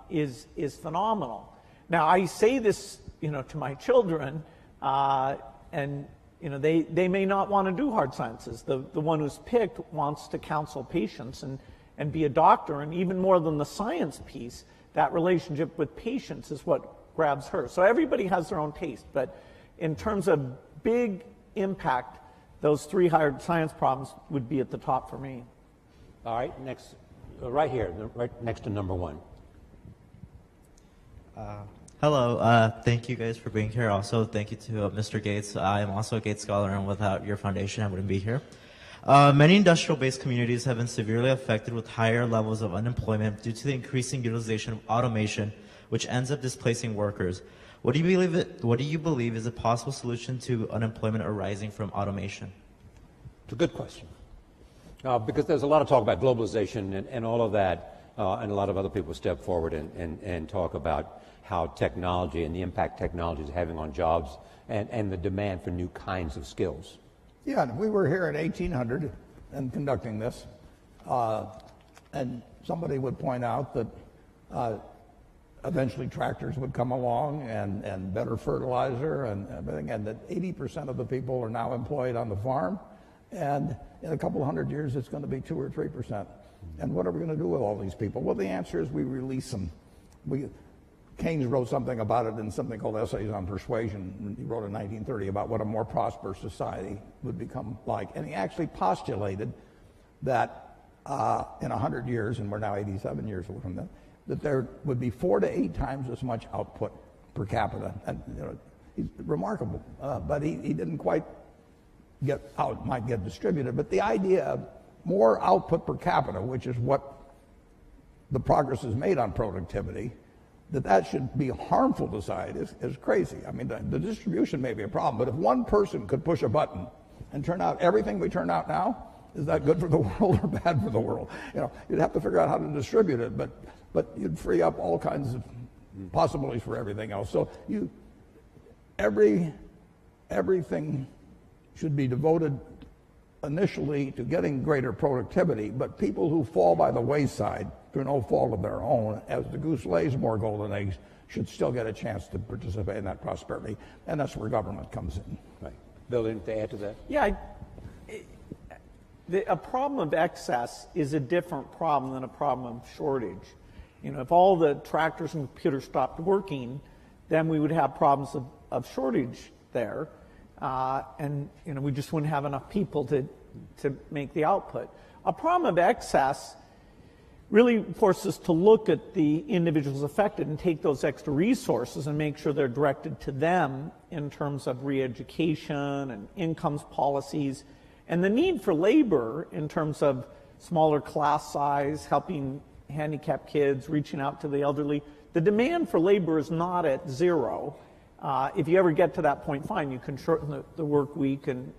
is phenomenal. Now, I say this, to my children, and they may not want to do hard sciences. The one who's picked wants to counsel patients and be a doctor, and even more than the science piece, that relationship with patients is what grabs her. So everybody has their own taste, but in terms of big impact, those 3 hard science problems would be at the top for me. All right, next, right here, right next to number 1. Hello, thank you guys for being here. Also, thank you to Mr. Gates. I am also a Gates Scholar, and without your foundation, I wouldn't be here. Many industrial-based communities have been severely affected with higher levels of unemployment due to the increasing utilization of automation, which ends up displacing workers. What do you believe is a possible solution to unemployment arising from automation? It's a good question. Because there's a lot of talk about globalization and all of that, and a lot of other people step forward and talk about how technology and the impact technology is having on jobs and the demand for new kinds of skills. Yeah, we were here in 1800 and conducting this, and somebody would point out that eventually tractors would come along and better fertilizer and everything, and that 80% of the people are now employed on the farm, and in a couple of hundred years it's going to be 2 or 3%. And what are we going to do with all these people? Well, the answer is we release them. Keynes wrote something about it in something called Essays on Persuasion. He wrote in 1930 about what a more prosperous society would become like. And he actually postulated that in 100 years, and we're now 87 years away from that there would be 4 to 8 times as much output per capita. And he's remarkable, but he didn't quite get out, might get distributed. But the idea of more output per capita, which is what the progress is made on productivity, that should be harmful to society is crazy. I mean, the distribution may be a problem, but if one person could push a button and turn out everything we turn out now, is that good for the world or bad for the world? You'd have to figure out how to distribute it, but you'd free up all kinds of possibilities for everything else. So everything should be devoted initially to getting greater productivity, but people who fall by the wayside through no fault of their own, as the goose lays more golden eggs, should still get a chance to participate in that prosperity, and that's where government comes in. Right. Bill, anything to add to that? Yeah, a problem of excess is a different problem than a problem of shortage. If all the tractors and computers stopped working, then we would have problems of shortage there, and we just wouldn't have enough people to make the output. A problem of excess really forces us to look at the individuals affected and take those extra resources and make sure they're directed to them in terms of re-education and incomes policies, and the need for labor in terms of smaller class size, helping handicapped kids, reaching out to the elderly. The demand for labor is not at zero. If you ever get to that point, fine, you can shorten the work week, and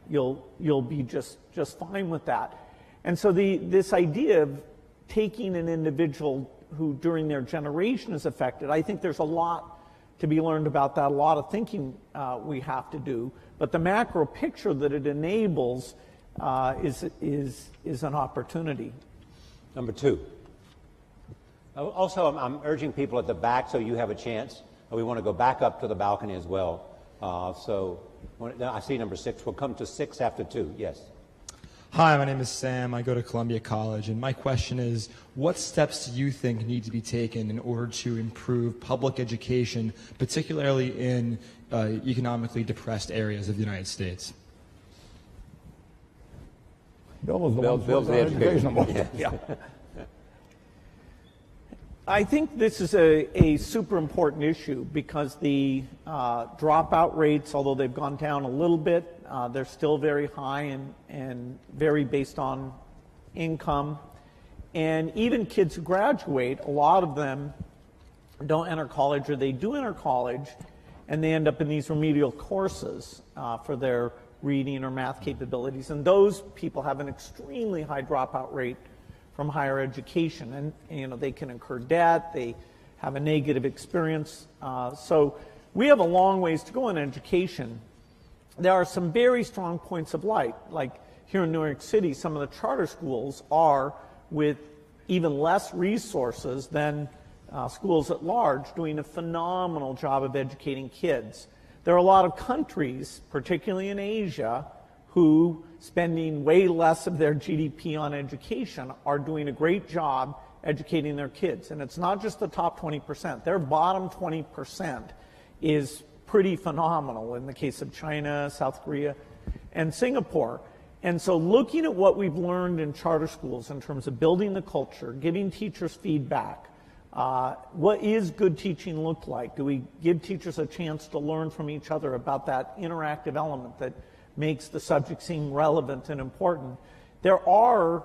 you'll be just fine with that. And so this idea of taking an individual who during their generation is affected, I think there's a lot to be learned about that, a lot of thinking we have to do, but the macro picture that it enables is an opportunity. Number 2. Also, I'm urging people at the back, so you have a chance. We want to go back up to the balcony as well. So I see number 6. We'll come to 6 after 2. Yes. Hi, my name is Sam. I go to Columbia College, and my question is, what steps do you think need to be taken in order to improve public education, particularly in economically depressed areas of the United States? Bill was the educational. Yeah. I think this is a super important issue because the dropout rates, although they've gone down a little bit, they're still very high and vary based on income. And even kids who graduate, a lot of them don't enter college, or they do enter college, and they end up in these remedial courses for their reading or math capabilities. And those people have an extremely high dropout rate from higher education, and they can incur debt, they have a negative experience. So we have a long ways to go in education. There are some very strong points of light, like here in New York City, some of the charter schools are, with even less resources than schools at large, doing a phenomenal job of educating kids. there are a lot of countries, particularly in Asia, who, spending way less of their GDP on education, are doing a great job educating their kids. And it's not just the top 20%. Their bottom 20% is pretty phenomenal in the case of China, South Korea, and Singapore. And so looking at what we've learned in charter schools in terms of building the culture, giving teachers feedback, what is good teaching look like? Do we give teachers a chance to learn from each other about that interactive element that makes the subject seem relevant and important? There are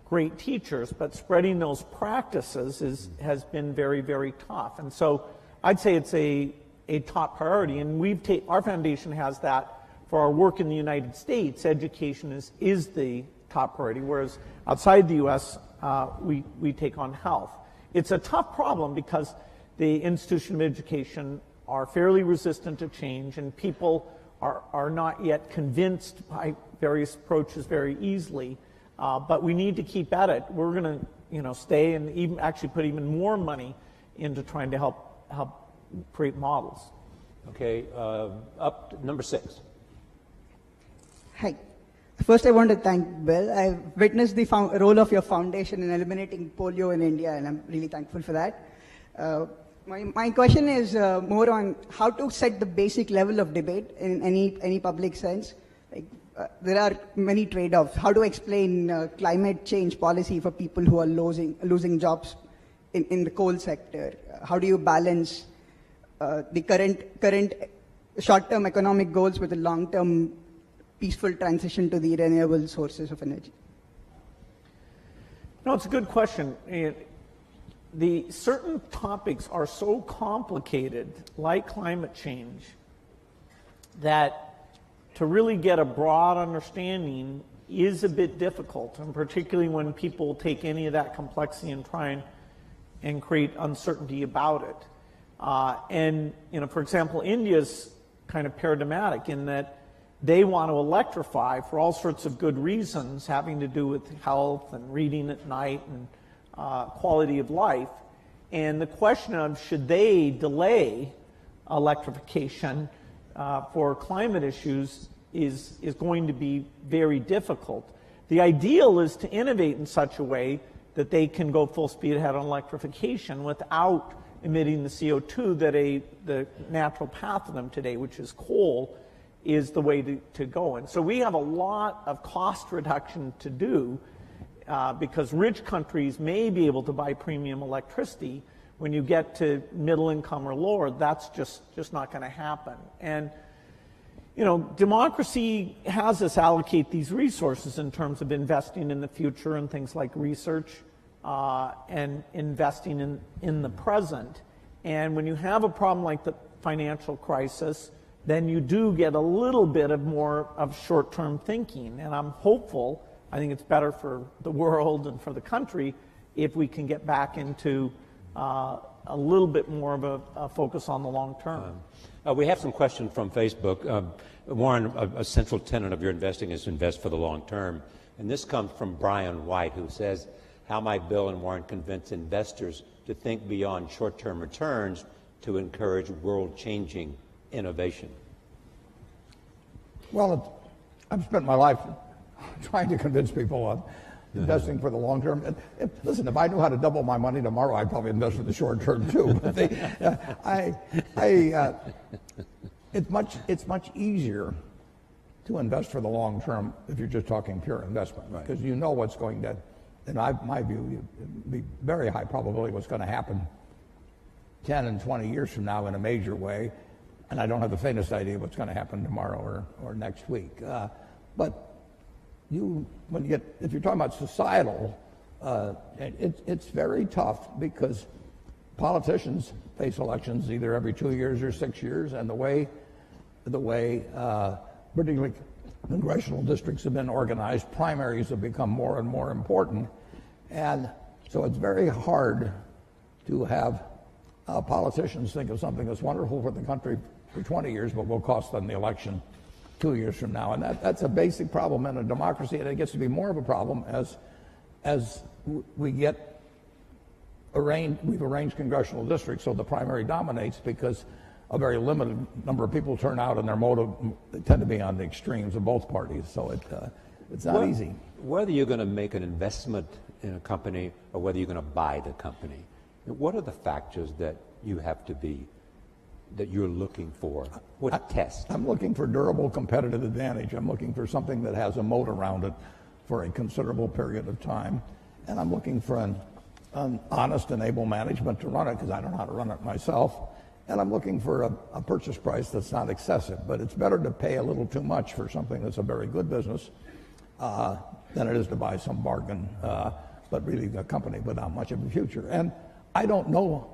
great teachers, but spreading those practices has been very, very tough. And so I'd say it's a top priority, and our foundation has that for our work in the United States. Education is the top priority, whereas outside the U.S., we take on health. It's a tough problem because the institution of education are fairly resistant to change, and people are not yet convinced by various approaches very easily. But we need to keep at it. We're going to, stay and even actually put even more money into trying to help create models. Okay, up to number 6. Hi. First, I want to thank Bill. I've witnessed the role of your foundation in eliminating polio in India, and I'm really thankful for that. My question is more on how to set the basic level of debate in any public sense. There are many trade-offs. How to explain climate change policy for people who are losing jobs in the coal sector? How do you balance the current short-term economic goals with the long-term peaceful transition to the renewable sources of energy? No, it's a good question. The certain topics are so complicated, like climate change, that to really get a broad understanding is a bit difficult, and particularly when people take any of that complexity and try and create uncertainty about it. For example, India's kind of paradigmatic in that they want to electrify for all sorts of good reasons having to do with health and reading at night and quality of life. And the question of should they delay electrification for climate issues is going to be very difficult. The ideal is to innovate in such a way that they can go full speed ahead on electrification without emitting the CO2 that the natural path of them today, which is coal, is the way to go. And so we have a lot of cost reduction to do because rich countries may be able to buy premium electricity. When you get to middle income or lower, that's just not going to happen. And democracy has us allocate these resources in terms of investing in the future and things like research and investing in the present. And when you have a problem like the financial crisis, then you do get a little bit of more of short-term thinking. And I'm hopeful, I think it's better for the world and for the country if we can get back into a little bit more of a focus on the long term. We have some questions from Facebook. Warren, a central tenet of your investing is to invest for the long term. And this comes from Brian White, who says, how might Bill and Warren convince investors to think beyond short-term returns to encourage world-changing innovation? Well, I've spent my life trying to convince people of investing for the long term. Listen, if I knew how to double my money tomorrow, I'd probably invest for the short term too. But it's much easier to invest for the long term if you're just talking pure investment, because you know what's going to, in my view, it'd be very high probability what's going to happen 10 and 20 years from now in a major way, and I don't have the faintest idea what's going to happen tomorrow or next week. But if you're talking about societal, it's very tough because politicians face elections either every 2 years or 6 years, and the way particularly congressional districts have been organized, primaries have become more and more important, and so it's very hard to have politicians think of something that's wonderful for the country for 20 years, but will cost them the election 2 years from now. And that's a basic problem in a democracy, and it gets to be more of a problem as we've arranged congressional districts so the primary dominates, because a very limited number of people turn out, and their motive they tend to be on the extremes of both parties. So it's not easy. Whether you're going to make an investment in a company or whether you're going to buy the company, what are the factors that you have to be, that you're looking for? What test? I'm looking for durable competitive advantage. I'm looking for something that has a moat around it for a considerable period of time. And I'm looking for an honest and able management to run it, because I don't know how to run it myself. And I'm looking for a purchase price that's not excessive. But it's better to pay a little too much for something that's a very good business than it is to buy some bargain, but really a company without much of a future. And I don't know,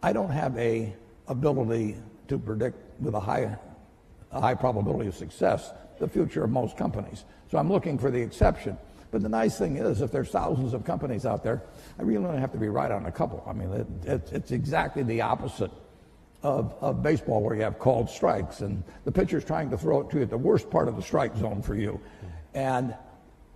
I don't have a ability to predict with a high probability of success the future of most companies. So I'm looking for the exception. But the nice thing is, if there's thousands of companies out there, I really only have to be right on a couple. I mean, it's exactly the opposite of baseball, where you have called strikes, and the pitcher's trying to throw it to you at the worst part of the strike zone for you. And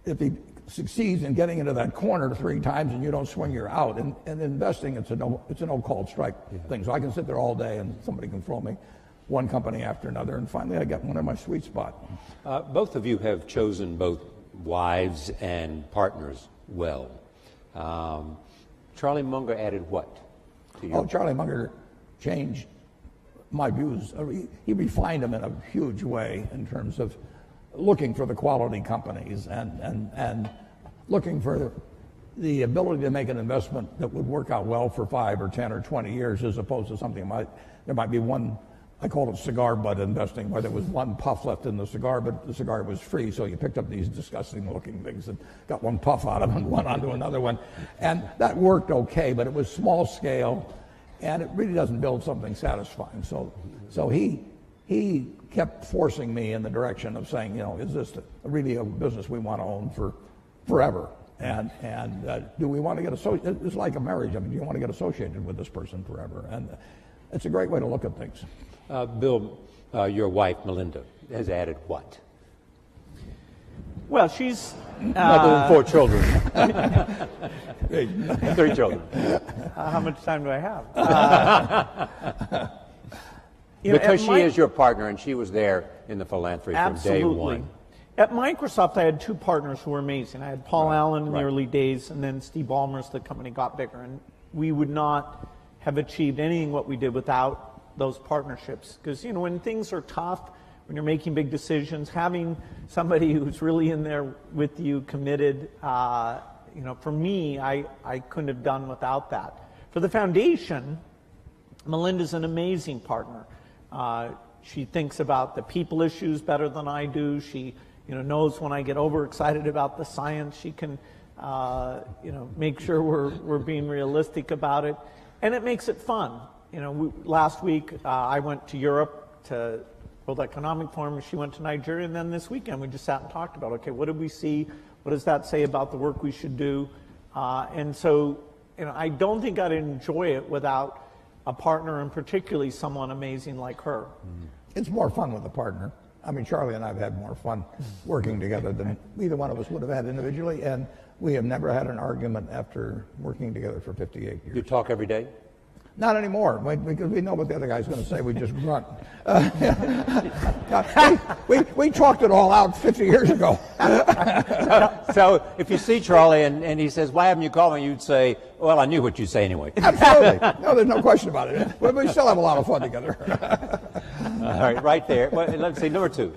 if he succeeds in getting into that corner 3 times and you don't swing, you're out. And investing, it's a no called strike thing. So I can sit there all day and somebody can throw me one company after another, and finally I get one in my sweet spot. Both of you have chosen both wives and partners well. Charlie Munger added what to you? Charlie Munger changed my views. He refined them in a huge way in terms of looking for the quality companies and looking for the ability to make an investment that would work out well for 5 or 10 or 20 years, as opposed to something there might be one. I call it cigar butt investing, where there was one puff left in the cigar, but the cigar was free, so you picked up these disgusting looking things and got one puff out of them and one onto another one. And that worked okay, but it was small scale, and it really doesn't build something satisfying. So he kept forcing me in the direction of saying, is this really a business we want to own for forever? And do we want to get associated? It's like a marriage. I mean, do you want to get associated with this person forever? And it's a great way to look at things. Bill, your wife, Melinda, has added what? Well, she's... Other than 4 children. 3 children. How much time do I have? Because she is your partner, and she was there in the philanthropy from day one. At Microsoft, I had 2 partners who were amazing. I had Paul Allen in the early days, and then Steve Ballmer as the company got bigger. And we would not have achieved anything what we did without those partnerships. Because, when things are tough, when you're making big decisions, having somebody who's really in there with you, committed, for me, I couldn't have done without that. For the foundation, Melinda's an amazing partner. She thinks about the people issues better than I do. She, knows when I get overexcited about the science. She can, make sure we're being realistic about it, and it makes it fun. Last week I went to Europe to World Economic Forum. She went to Nigeria, and then this weekend we just sat and talked about, okay, what did we see? What does that say about the work we should do? And so, I don't think I'd enjoy it without a partner, and particularly someone amazing like her. It's more fun with a partner. I mean, Charlie and I have had more fun working together than either one of us would have had individually, and we have never had an argument after working together for 58 years. You talk every day? Not anymore, because we know what the other guy's going to say. We just grunt. We talked it all out 50 years ago. So if you see Charlie and he says, "Why haven't you called me?" you'd say, "Well, I knew what you'd say anyway." Absolutely. No, there's no question about it. We still have a lot of fun together. All right there. Well, let's see, number 2.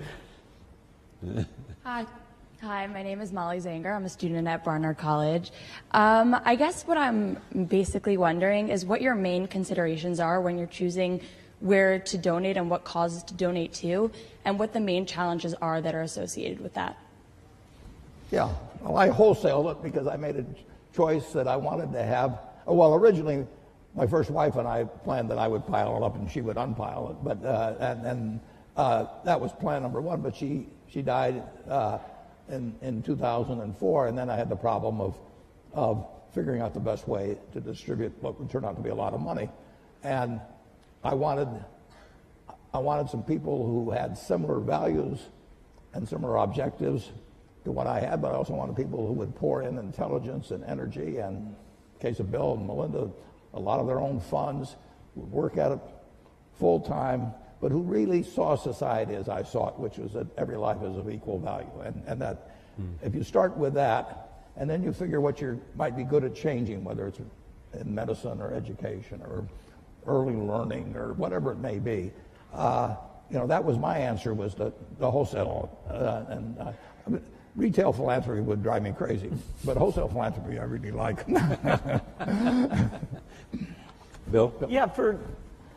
Hi, my name is Molly Zanger. I'm a student at Barnard College. I guess what I'm basically wondering is what your main considerations are when you're choosing where to donate and what causes to donate to, and what the main challenges are that are associated with that. Yeah, well, I wholesaled it because I made a choice that I wanted to have. Well, originally, my first wife and I planned that I would pile it up and she would unpile it, but that was plan number 1. But she died in 2004, and then I had the problem of figuring out the best way to distribute what would turn out to be a lot of money. And I wanted some people who had similar values and similar objectives to what I had, but I also wanted people who would pour in intelligence and energy, and in the case of Bill and Melinda, a lot of their own funds, would work at it full-time, but who really saw society as I saw it, which was that every life is of equal value. And that if you start with that, and then you figure what you might be good at changing, whether it's in medicine or education or early learning or whatever it may be, that was my answer, was the wholesale. I mean, retail philanthropy would drive me crazy, but wholesale philanthropy I really like. Bill? Yeah, for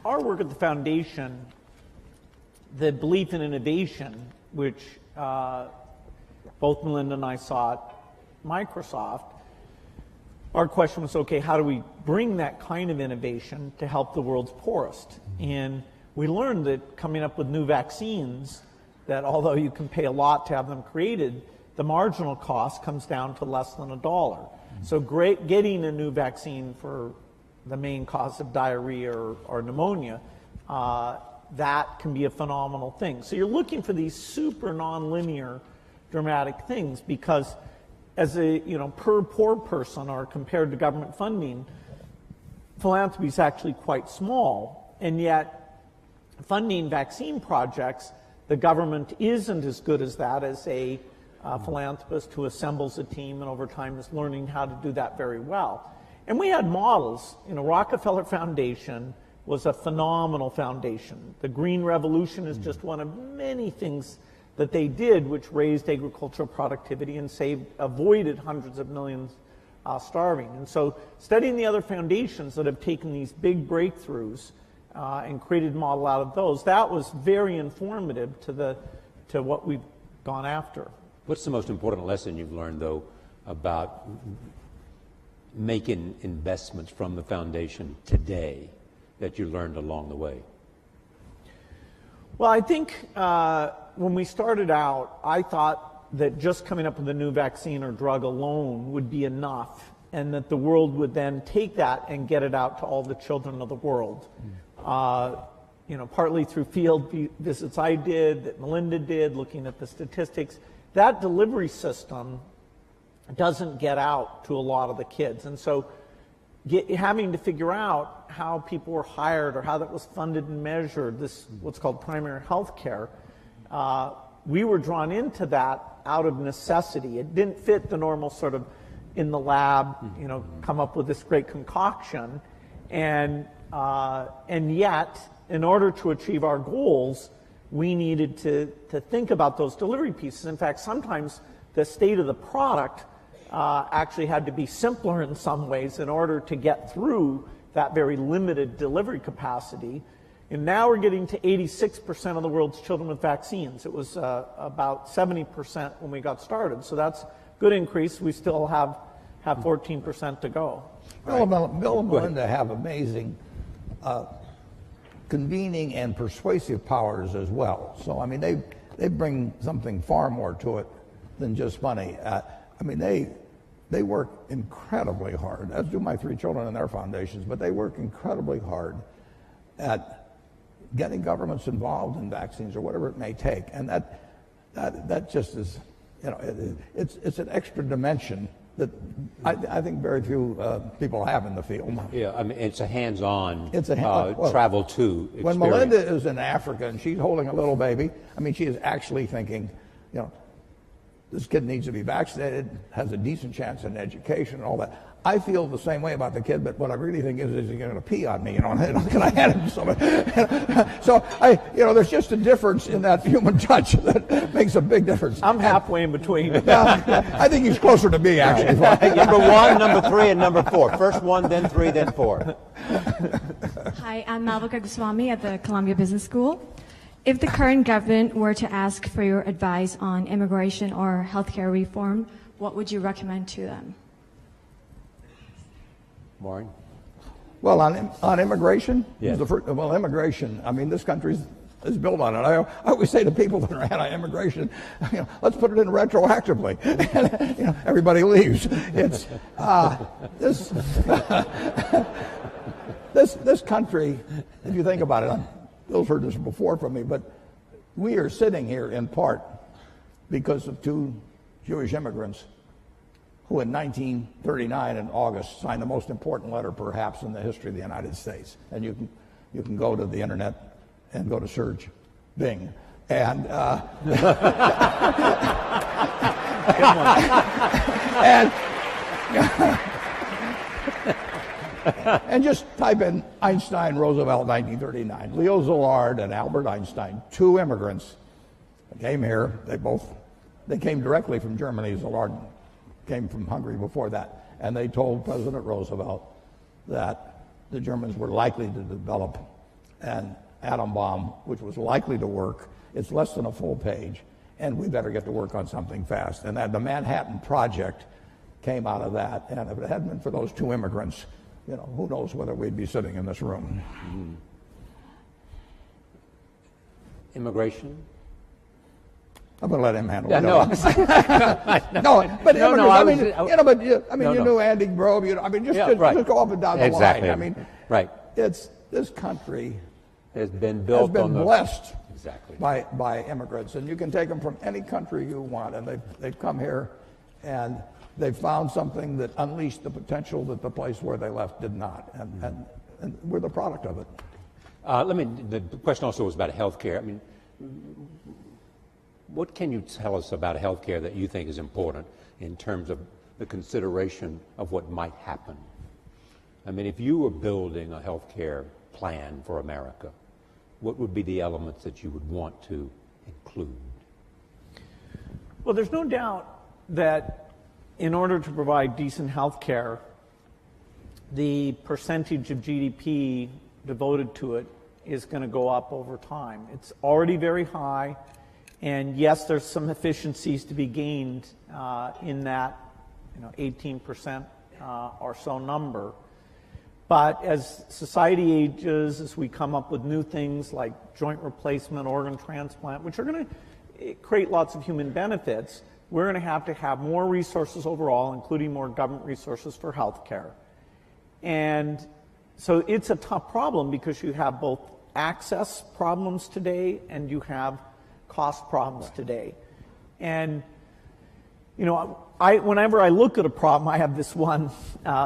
our work at the foundation, the belief in innovation, which both Melinda and I saw at Microsoft, our question was, okay, how do we bring that kind of innovation to help the world's poorest? And we learned that coming up with new vaccines, that although you can pay a lot to have them created, the marginal cost comes down to less than $1. So getting a new vaccine for the main cause of diarrhea or pneumonia, that can be a phenomenal thing. So you're looking for these super nonlinear dramatic things, because as a per poor person or compared to government funding, philanthropy is actually quite small, and yet funding vaccine projects, the government isn't as good as that as a philanthropist who assembles a team and over time is learning how to do that very well. And we had models. Rockefeller Foundation was a phenomenal foundation. The Green Revolution is just one of many things that they did which raised agricultural productivity and avoided hundreds of millions starving. And so studying the other foundations that have taken these big breakthroughs and created a model out of those, that was very informative to what we've gone after. What's the most important lesson you've learned, though, about making investments from the foundation today that you learned along the way? Well, I think when we started out, I thought that just coming up with a new vaccine or drug alone would be enough, and that the world would then take that and get it out to all the children of the world. Partly through field visits I did, that Melinda did, looking at the statistics. That delivery system doesn't get out to a lot of the kids. And so having to figure out how people were hired or how that was funded and measured, this what's called primary health care, we were drawn into that out of necessity. It didn't fit the normal sort of in the lab, come up with this great concoction. And yet, in order to achieve our goals, we needed to think about those delivery pieces. In fact, sometimes the state of the product actually had to be simpler in some ways in order to get through that very limited delivery capacity. And now we're getting to 86% of the world's children with vaccines. It was about 70% when we got started. So that's a good increase. We still have 14% to go. Bill and Melinda have amazing convening and persuasive powers as well. So, I mean, they bring something far more to it than just money. They work incredibly hard, as do my 3 children in their foundations, but they work incredibly hard at getting governments involved in vaccines or whatever it may take. And that just is, it's an extra dimension that I think very few people have in the field. Yeah, I mean, it's a hands-on well, travel to experience. When Melinda is in Africa and she's holding a little baby, she is actually thinking, this kid needs to be vaccinated, has a decent chance in education and all that. I feel the same way about the kid, but what I really think is he going to pee on me? Can I hand him something? So there's just a difference in that human touch that makes a big difference. I'm halfway in between. I think he's closer to me, actually. Number 1, number 3, and number 4. First 1, then 3, then 4. Hi, I'm Malvika Goswami at the Columbia Business School. If the current government were to ask for your advice on immigration or healthcare reform, what would you recommend to them? Maureen? Well, on immigration? Yes. Immigration, this country is built on it. I always say to people that are anti-immigration, let's put it in retroactively. And, everybody leaves. It's this country, if you think about it, Bill's heard this before from me, but we are sitting here in part because of 2 Jewish immigrants who in 1939 in August signed the most important letter perhaps in the history of the United States. And you can you can go to the internet and go to search Bing. And and just type in Einstein, Roosevelt, 1939. Leo Szilard and Albert Einstein, two immigrants, came here. They came directly from Germany. Szilard came from Hungary before that. And they told President Roosevelt that the Germans were likely to develop an atom bomb, which was likely to work. It's less than a full page, and we better get to work on something fast. And that the Manhattan Project came out of that. And if it hadn't been for those two immigrants, who knows whether we'd be sitting in this room. Mm-hmm. Immigration? I'm going to let him handle it. You knew Andy Grove. Just go up and down the line. I mean, right. This country has been blessed by immigrants, and you can take them from any country you want, and they've come here, and they've found something that unleashed the potential that the place where they left did not, and we're the product of it. The question also was about healthcare. I mean, what can you tell us about healthcare that you think is important in terms of the consideration of what might happen? I mean, if you were building a healthcare plan for America, what would be the elements that you would want to include? Well, there's no doubt that in order to provide decent health care, the percentage of GDP devoted to it is going to go up over time. It's already very high, and yes, there's some efficiencies to be gained in that 18% or so number. But as society ages, as we come up with new things like joint replacement, organ transplant, which are going to create lots of human benefits, we're going to have more resources overall, including more government resources for health care. And so it's a tough problem because you have both access problems today and you have cost problems today. And whenever I look at a problem, I have this one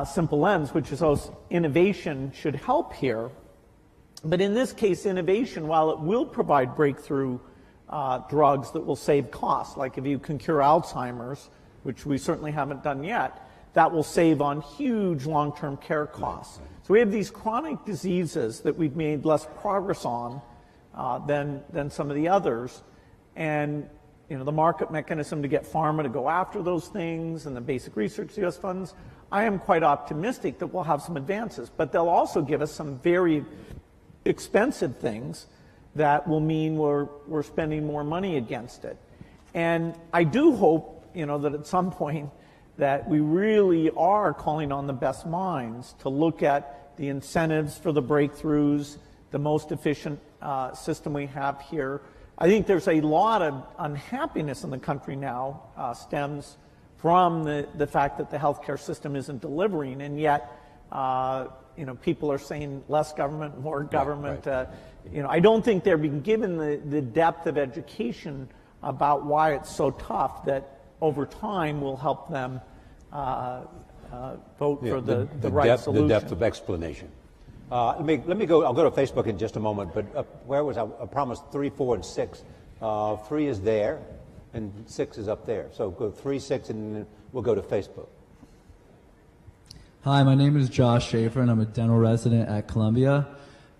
simple lens, which is innovation should help here. But in this case, innovation, while it will provide breakthrough drugs that will save costs, like if you can cure Alzheimer's, which we certainly haven't done yet, that will save on huge long-term care costs. So we have these chronic diseases that we've made less progress on than some of the others. And the market mechanism to get pharma to go after those things and the basic research US funds, I am quite optimistic that we'll have some advances. But they'll also give us some very expensive things that will mean we're spending more money against it. And I do hope, that at some point that we really are calling on the best minds to look at the incentives for the breakthroughs, the most efficient system we have here. I think there's a lot of unhappiness in the country now stems from the fact that the healthcare system isn't delivering, and yet people are saying less government, more government. I don't think they're being given the depth of education about why it's so tough that over time will help them vote for the right solution. The depth of explanation. Let me go. I'll go to Facebook in just a moment. But where was I? I promised 3, 4, and 6. 3 is there, and 6 is up there. So go 3, 6, and then we'll go to Facebook. Hi, my name is Josh Schaefer, and I'm a dental resident at Columbia.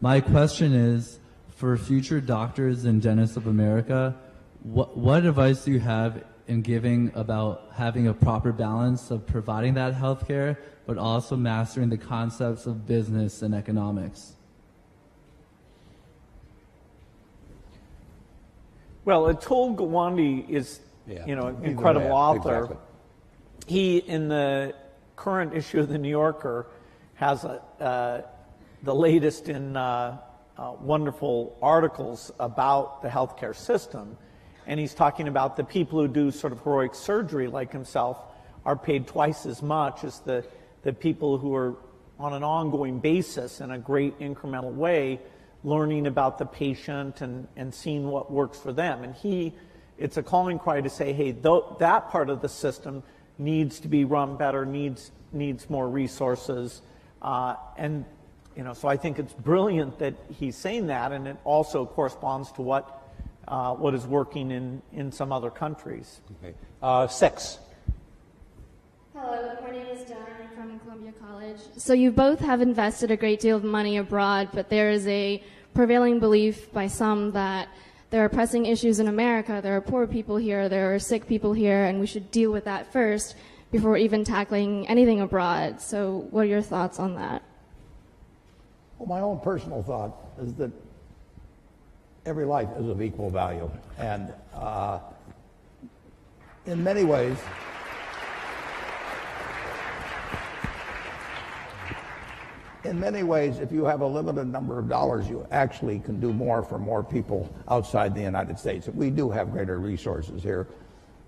My question is, for future doctors and dentists of America, what advice do you have in giving about having a proper balance of providing that health care, but also mastering the concepts of business and economics? Well, Atul Gawande is, an incredible author. Exactly. He, in the current issue of the New Yorker, has the latest in wonderful articles about the healthcare system. And he's talking about the people who do sort of heroic surgery like himself are paid twice as much as the people who are on an ongoing basis in a great incremental way learning about the patient and seeing what works for them. And it's a calling cry to say, hey, that part of the system needs to be run better, needs more resources. And So I think it's brilliant that he's saying that, and it also corresponds to what is working in some other countries. Okay. 6. Hello, my name is Jen. I'm from Columbia College. So you both have invested a great deal of money abroad, but there is a prevailing belief by some that there are pressing issues in America. There are poor people here, there are sick people here, and we should deal with that first before even tackling anything abroad. So what are your thoughts on that? Well, my own personal thought is that every life is of equal value. And in many ways, if you have a limited number of dollars, you actually can do more for more people outside the United States. We do have greater resources here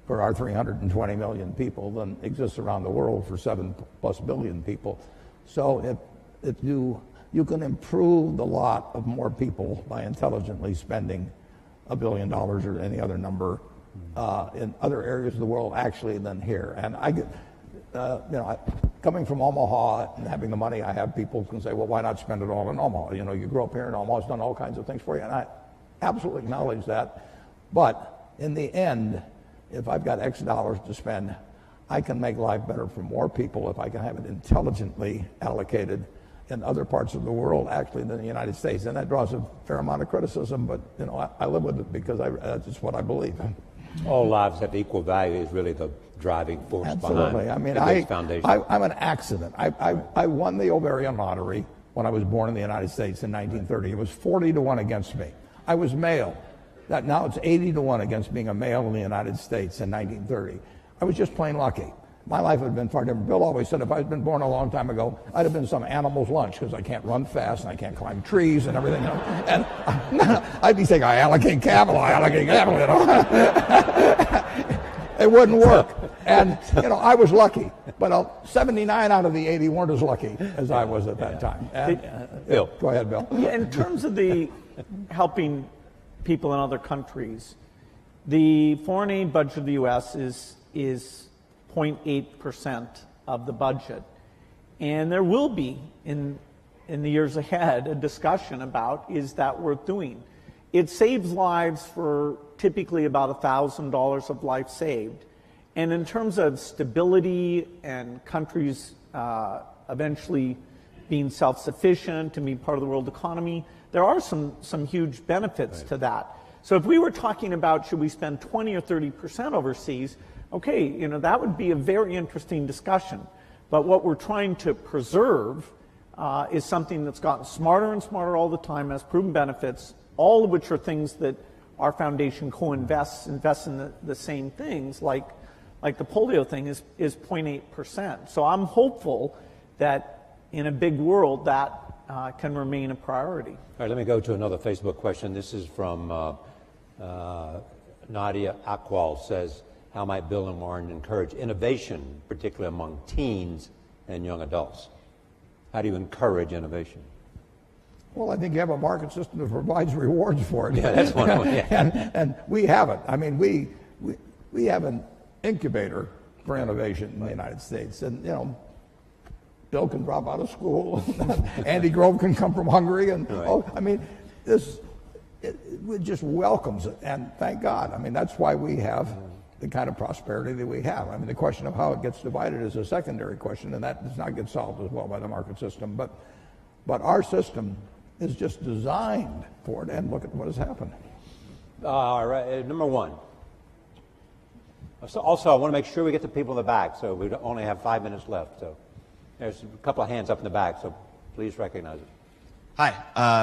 for our 320 million people than exists around the world for 7+ billion people. So if you can improve the lot of more people by intelligently spending $1 billion or any other number in other areas of the world actually than here. And I get, coming from Omaha and having the money I have, people can say, well, why not spend it all in Omaha? You grew up here in Omaha, it's done all kinds of things for you. And I absolutely acknowledge that. But in the end, if I've got X dollars to spend, I can make life better for more people if I can have it intelligently allocated in other parts of the world actually than the United States. And that draws a fair amount of criticism, but I live with it because that's just what I believe. All lives have equal value is really the driving force Absolutely. behind I mean, the foundation. I'm an accident. I won the ovarian lottery when I was born in the United States in 1930. It was 40-1 against me. I was male. Now it's 80-1 against being a male in the United States in 1930. I was just plain lucky. My life had been far different. Bill always said if I'd been born a long time ago, I'd have been some animal's lunch because I can't run fast and I can't climb trees and everything. And I'd be saying, I allocate capital. It wouldn't work. And, I was lucky. But 79 out of the 80 weren't as lucky as I was at that time. And, Bill. Go ahead, Bill. Yeah, in terms of the helping people in other countries, the foreign aid budget of the U.S. is 0.8% of the budget. And there will be, in the years ahead, a discussion about, is that worth doing? It saves lives for typically about $1,000 of life saved. And in terms of stability and countries eventually being self-sufficient and being part of the world economy, there are some huge benefits to that. So if we were talking about should we spend 20 or 30% overseas, okay, that would be a very interesting discussion. But what we're trying to preserve is something that's gotten smarter and smarter all the time, has proven benefits, all of which are things that our foundation co-invests in the same things, like the polio thing is 0.8%. So I'm hopeful that in a big world that can remain a priority. All right, let me go to another Facebook question. This is from Nadia Akwal, says, how might Bill and Warren encourage innovation, particularly among teens and young adults? How do you encourage innovation? Well, I think you have a market system that provides rewards for it. Yeah, that's one of them. Yeah. and we have it. I mean, we have an incubator for innovation in the United States. And, Bill can drop out of school. Andy Grove can come from Hungary. And, it just welcomes it. And thank God. I mean, that's why we have the kind of prosperity that we have. I mean, the question of how it gets divided is a secondary question, and that does not get solved as well by the market system. But our system is just designed for it, and look at what has happened. All right, number one. Also, I want to make sure we get the people in the back, so we only have 5 minutes left. So there's a couple of hands up in the back, so please recognize it. Hi,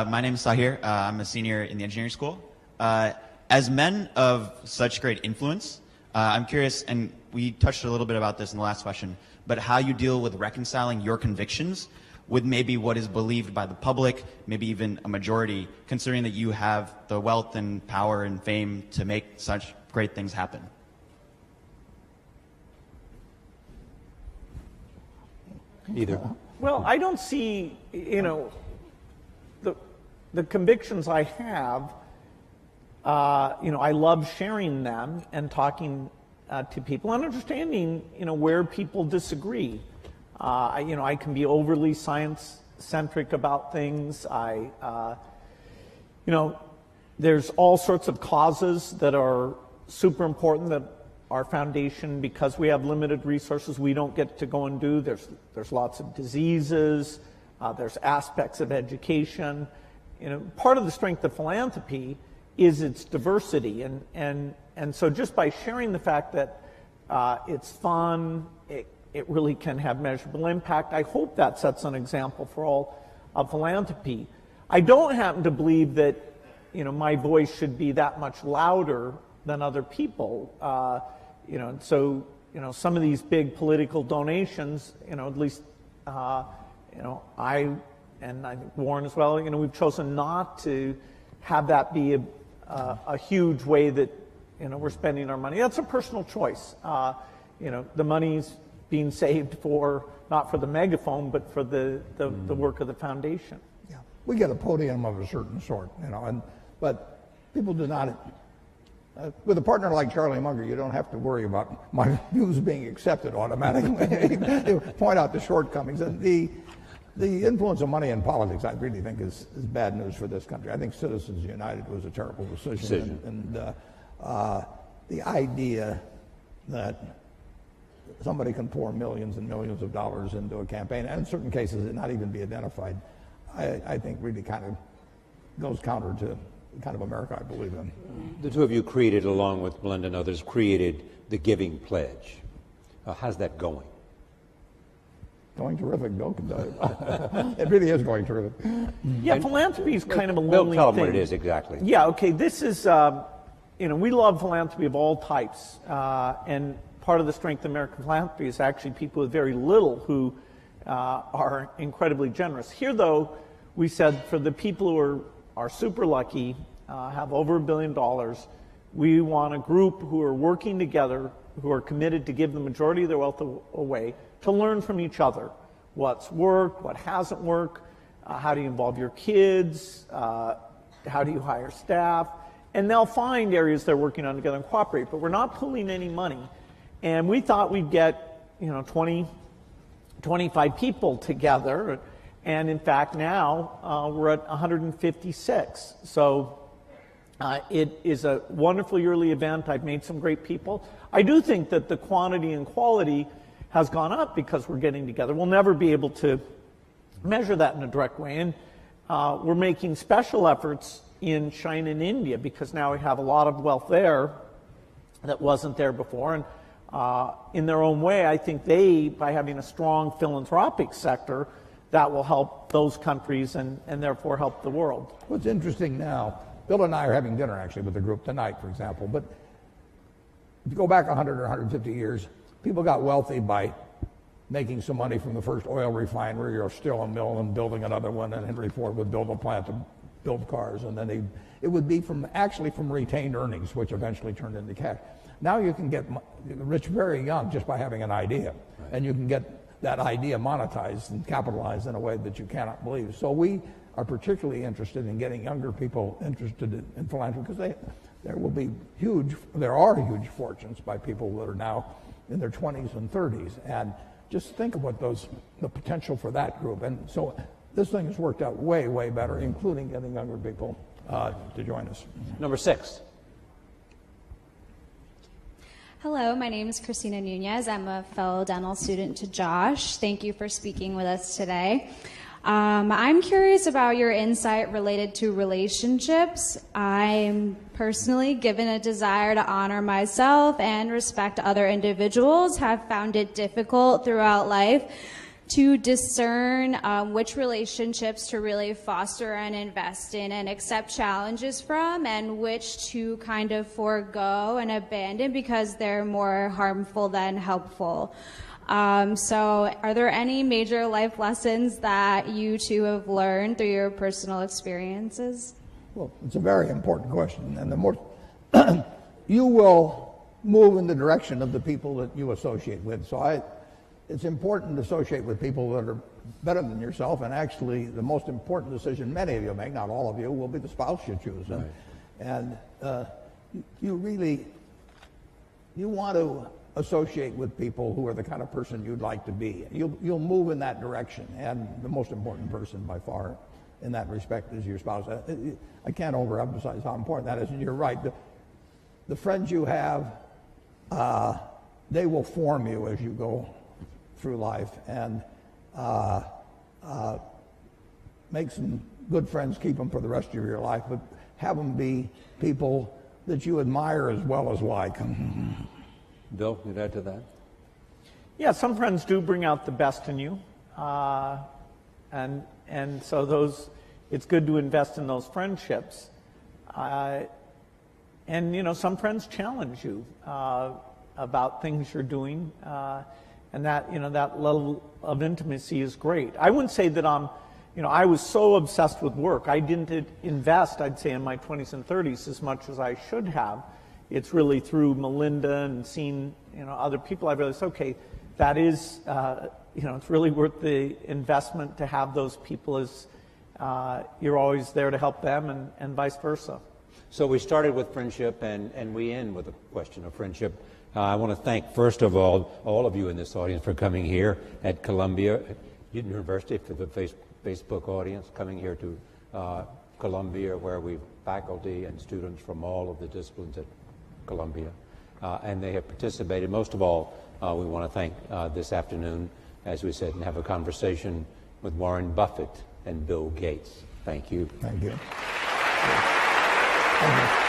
my name is Sahir. I'm a senior in the engineering school. As men of such great influence, I'm curious, and we touched a little bit about this in the last question, but how you deal with reconciling your convictions with maybe what is believed by the public, maybe even a majority, considering that you have the wealth and power and fame to make such great things happen. Either. Well, I don't see, the convictions I have, I love sharing them and talking to people and understanding, where people disagree. I can be overly science centric about things. There's all sorts of causes that are super important that our foundation, because we have limited resources, we don't get to go and do. There's lots of diseases. There's aspects of education. Part of the strength of philanthropy is its diversity, and so just by sharing the fact that it's fun, it really can have measurable impact. I hope that sets an example for all of philanthropy. I don't happen to believe that my voice should be that much louder than other people. So some of these big political donations, at least I and I think Warren as well, we've chosen not to have that be a huge way that we're spending our money. That's a personal choice. The money's being saved not for the megaphone, but for the work of the foundation. Yeah, we get a podium of a certain sort, but people do not. With a partner like Charlie Munger, you don't have to worry about my views being accepted automatically. You point out the shortcomings. And the influence of money in politics, I really think, is bad news for this country. I think Citizens United was a terrible decision. And the idea that somebody can pour millions and millions of dollars into a campaign, and in certain cases it not even be identified, I think really kind of goes counter to the kind of America I believe in. The two of you created, along with Belinda and others, created the Giving Pledge. How's that going? Going terrific, Bill can tell you. It really is going terrific. Yeah, philanthropy is kind of a Bill, lonely tell them thing. what it is exactly. Yeah, okay, this is, we love philanthropy of all types, and part of the strength of American philanthropy is actually people with very little who are incredibly generous. Here, though, we said for the people who are super lucky, have over $1 billion, we want a group who are working together, who are committed to give the majority of their wealth away, to learn from each other. What's worked, what hasn't worked, how do you involve your kids, how do you hire staff, and they'll find areas they're working on together and cooperate, but we're not pooling any money. And we thought we'd get 20, 25 people together, and in fact now we're at 156. So it is a wonderful yearly event. I've made some great people. I do think that the quantity and quality has gone up because we're getting together. We'll never be able to measure that in a direct way, and we're making special efforts in China and India because now we have a lot of wealth there that wasn't there before. And in their own way, I think by having a strong philanthropic sector, that will help those countries and therefore help the world. What's interesting now, Bill and I are having dinner actually with the group tonight, for example, but if you go back 100 or 150 years, people got wealthy by making some money from the first oil refinery or steel mill and building another one, and Henry Ford would build a plant to build cars, and then it would be from retained earnings, which eventually turned into cash. Now you can get rich very young just by having an idea, and you can get that idea monetized and capitalized in a way that you cannot believe. So we are particularly interested in getting younger people interested in philanthropy because there are huge fortunes by people that are now in their 20s and 30s, and just think of the potential for that group. And so this thing has worked out way, way better, including getting younger people to join us. Number 6. Hello, my name is Christina Nunez. I'm a fellow dental student to Josh. Thank you for speaking with us today. I'm curious about your insight related to relationships. I'm personally, given a desire to honor myself and respect other individuals, have found it difficult throughout life to discern which relationships to really foster and invest in and accept challenges from, and which to kind of forego and abandon because they're more harmful than helpful. So are there any major life lessons that you two have learned through your personal experiences? Well, it's a very important question, and the more you will move in the direction of the people that you associate with. So it's important to associate with people that are better than yourself, and actually the most important decision many of you make, not all of you, will be the spouse you choose. Right. And you want to associate with people who are the kind of person you'd like to be. You'll move in that direction, and the most important person by far in that respect is your spouse. I can't overemphasize how important that is, and you're right. The friends you have, they will form you as you go through life, and make some good friends, keep them for the rest of your life, but have them be people that you admire as well as like. Bill, you'd add to that? Yeah, some friends do bring out the best in you, and so it's good to invest in those friendships. And some friends challenge you about things you're doing, and that that level of intimacy is great. I wouldn't say that I was so obsessed with work. I didn't invest, I'd say, in my 20s and 30s as much as I should have. It's really through Melinda and seeing other people I've realized, okay, that is it's really worth the investment to have those people, as you're always there to help them, and vice versa. So we started with friendship, and we end with a question of friendship. I want to thank, first of all of you in this audience for coming here at Columbia University, for the Facebook audience coming here to Columbia, where we've faculty and students from all of the disciplines at Columbia, and they have participated. Most of all, we want to thank this afternoon, as we said, and have a conversation with Warren Buffett and Bill Gates. Thank you. Thank you. Thank you.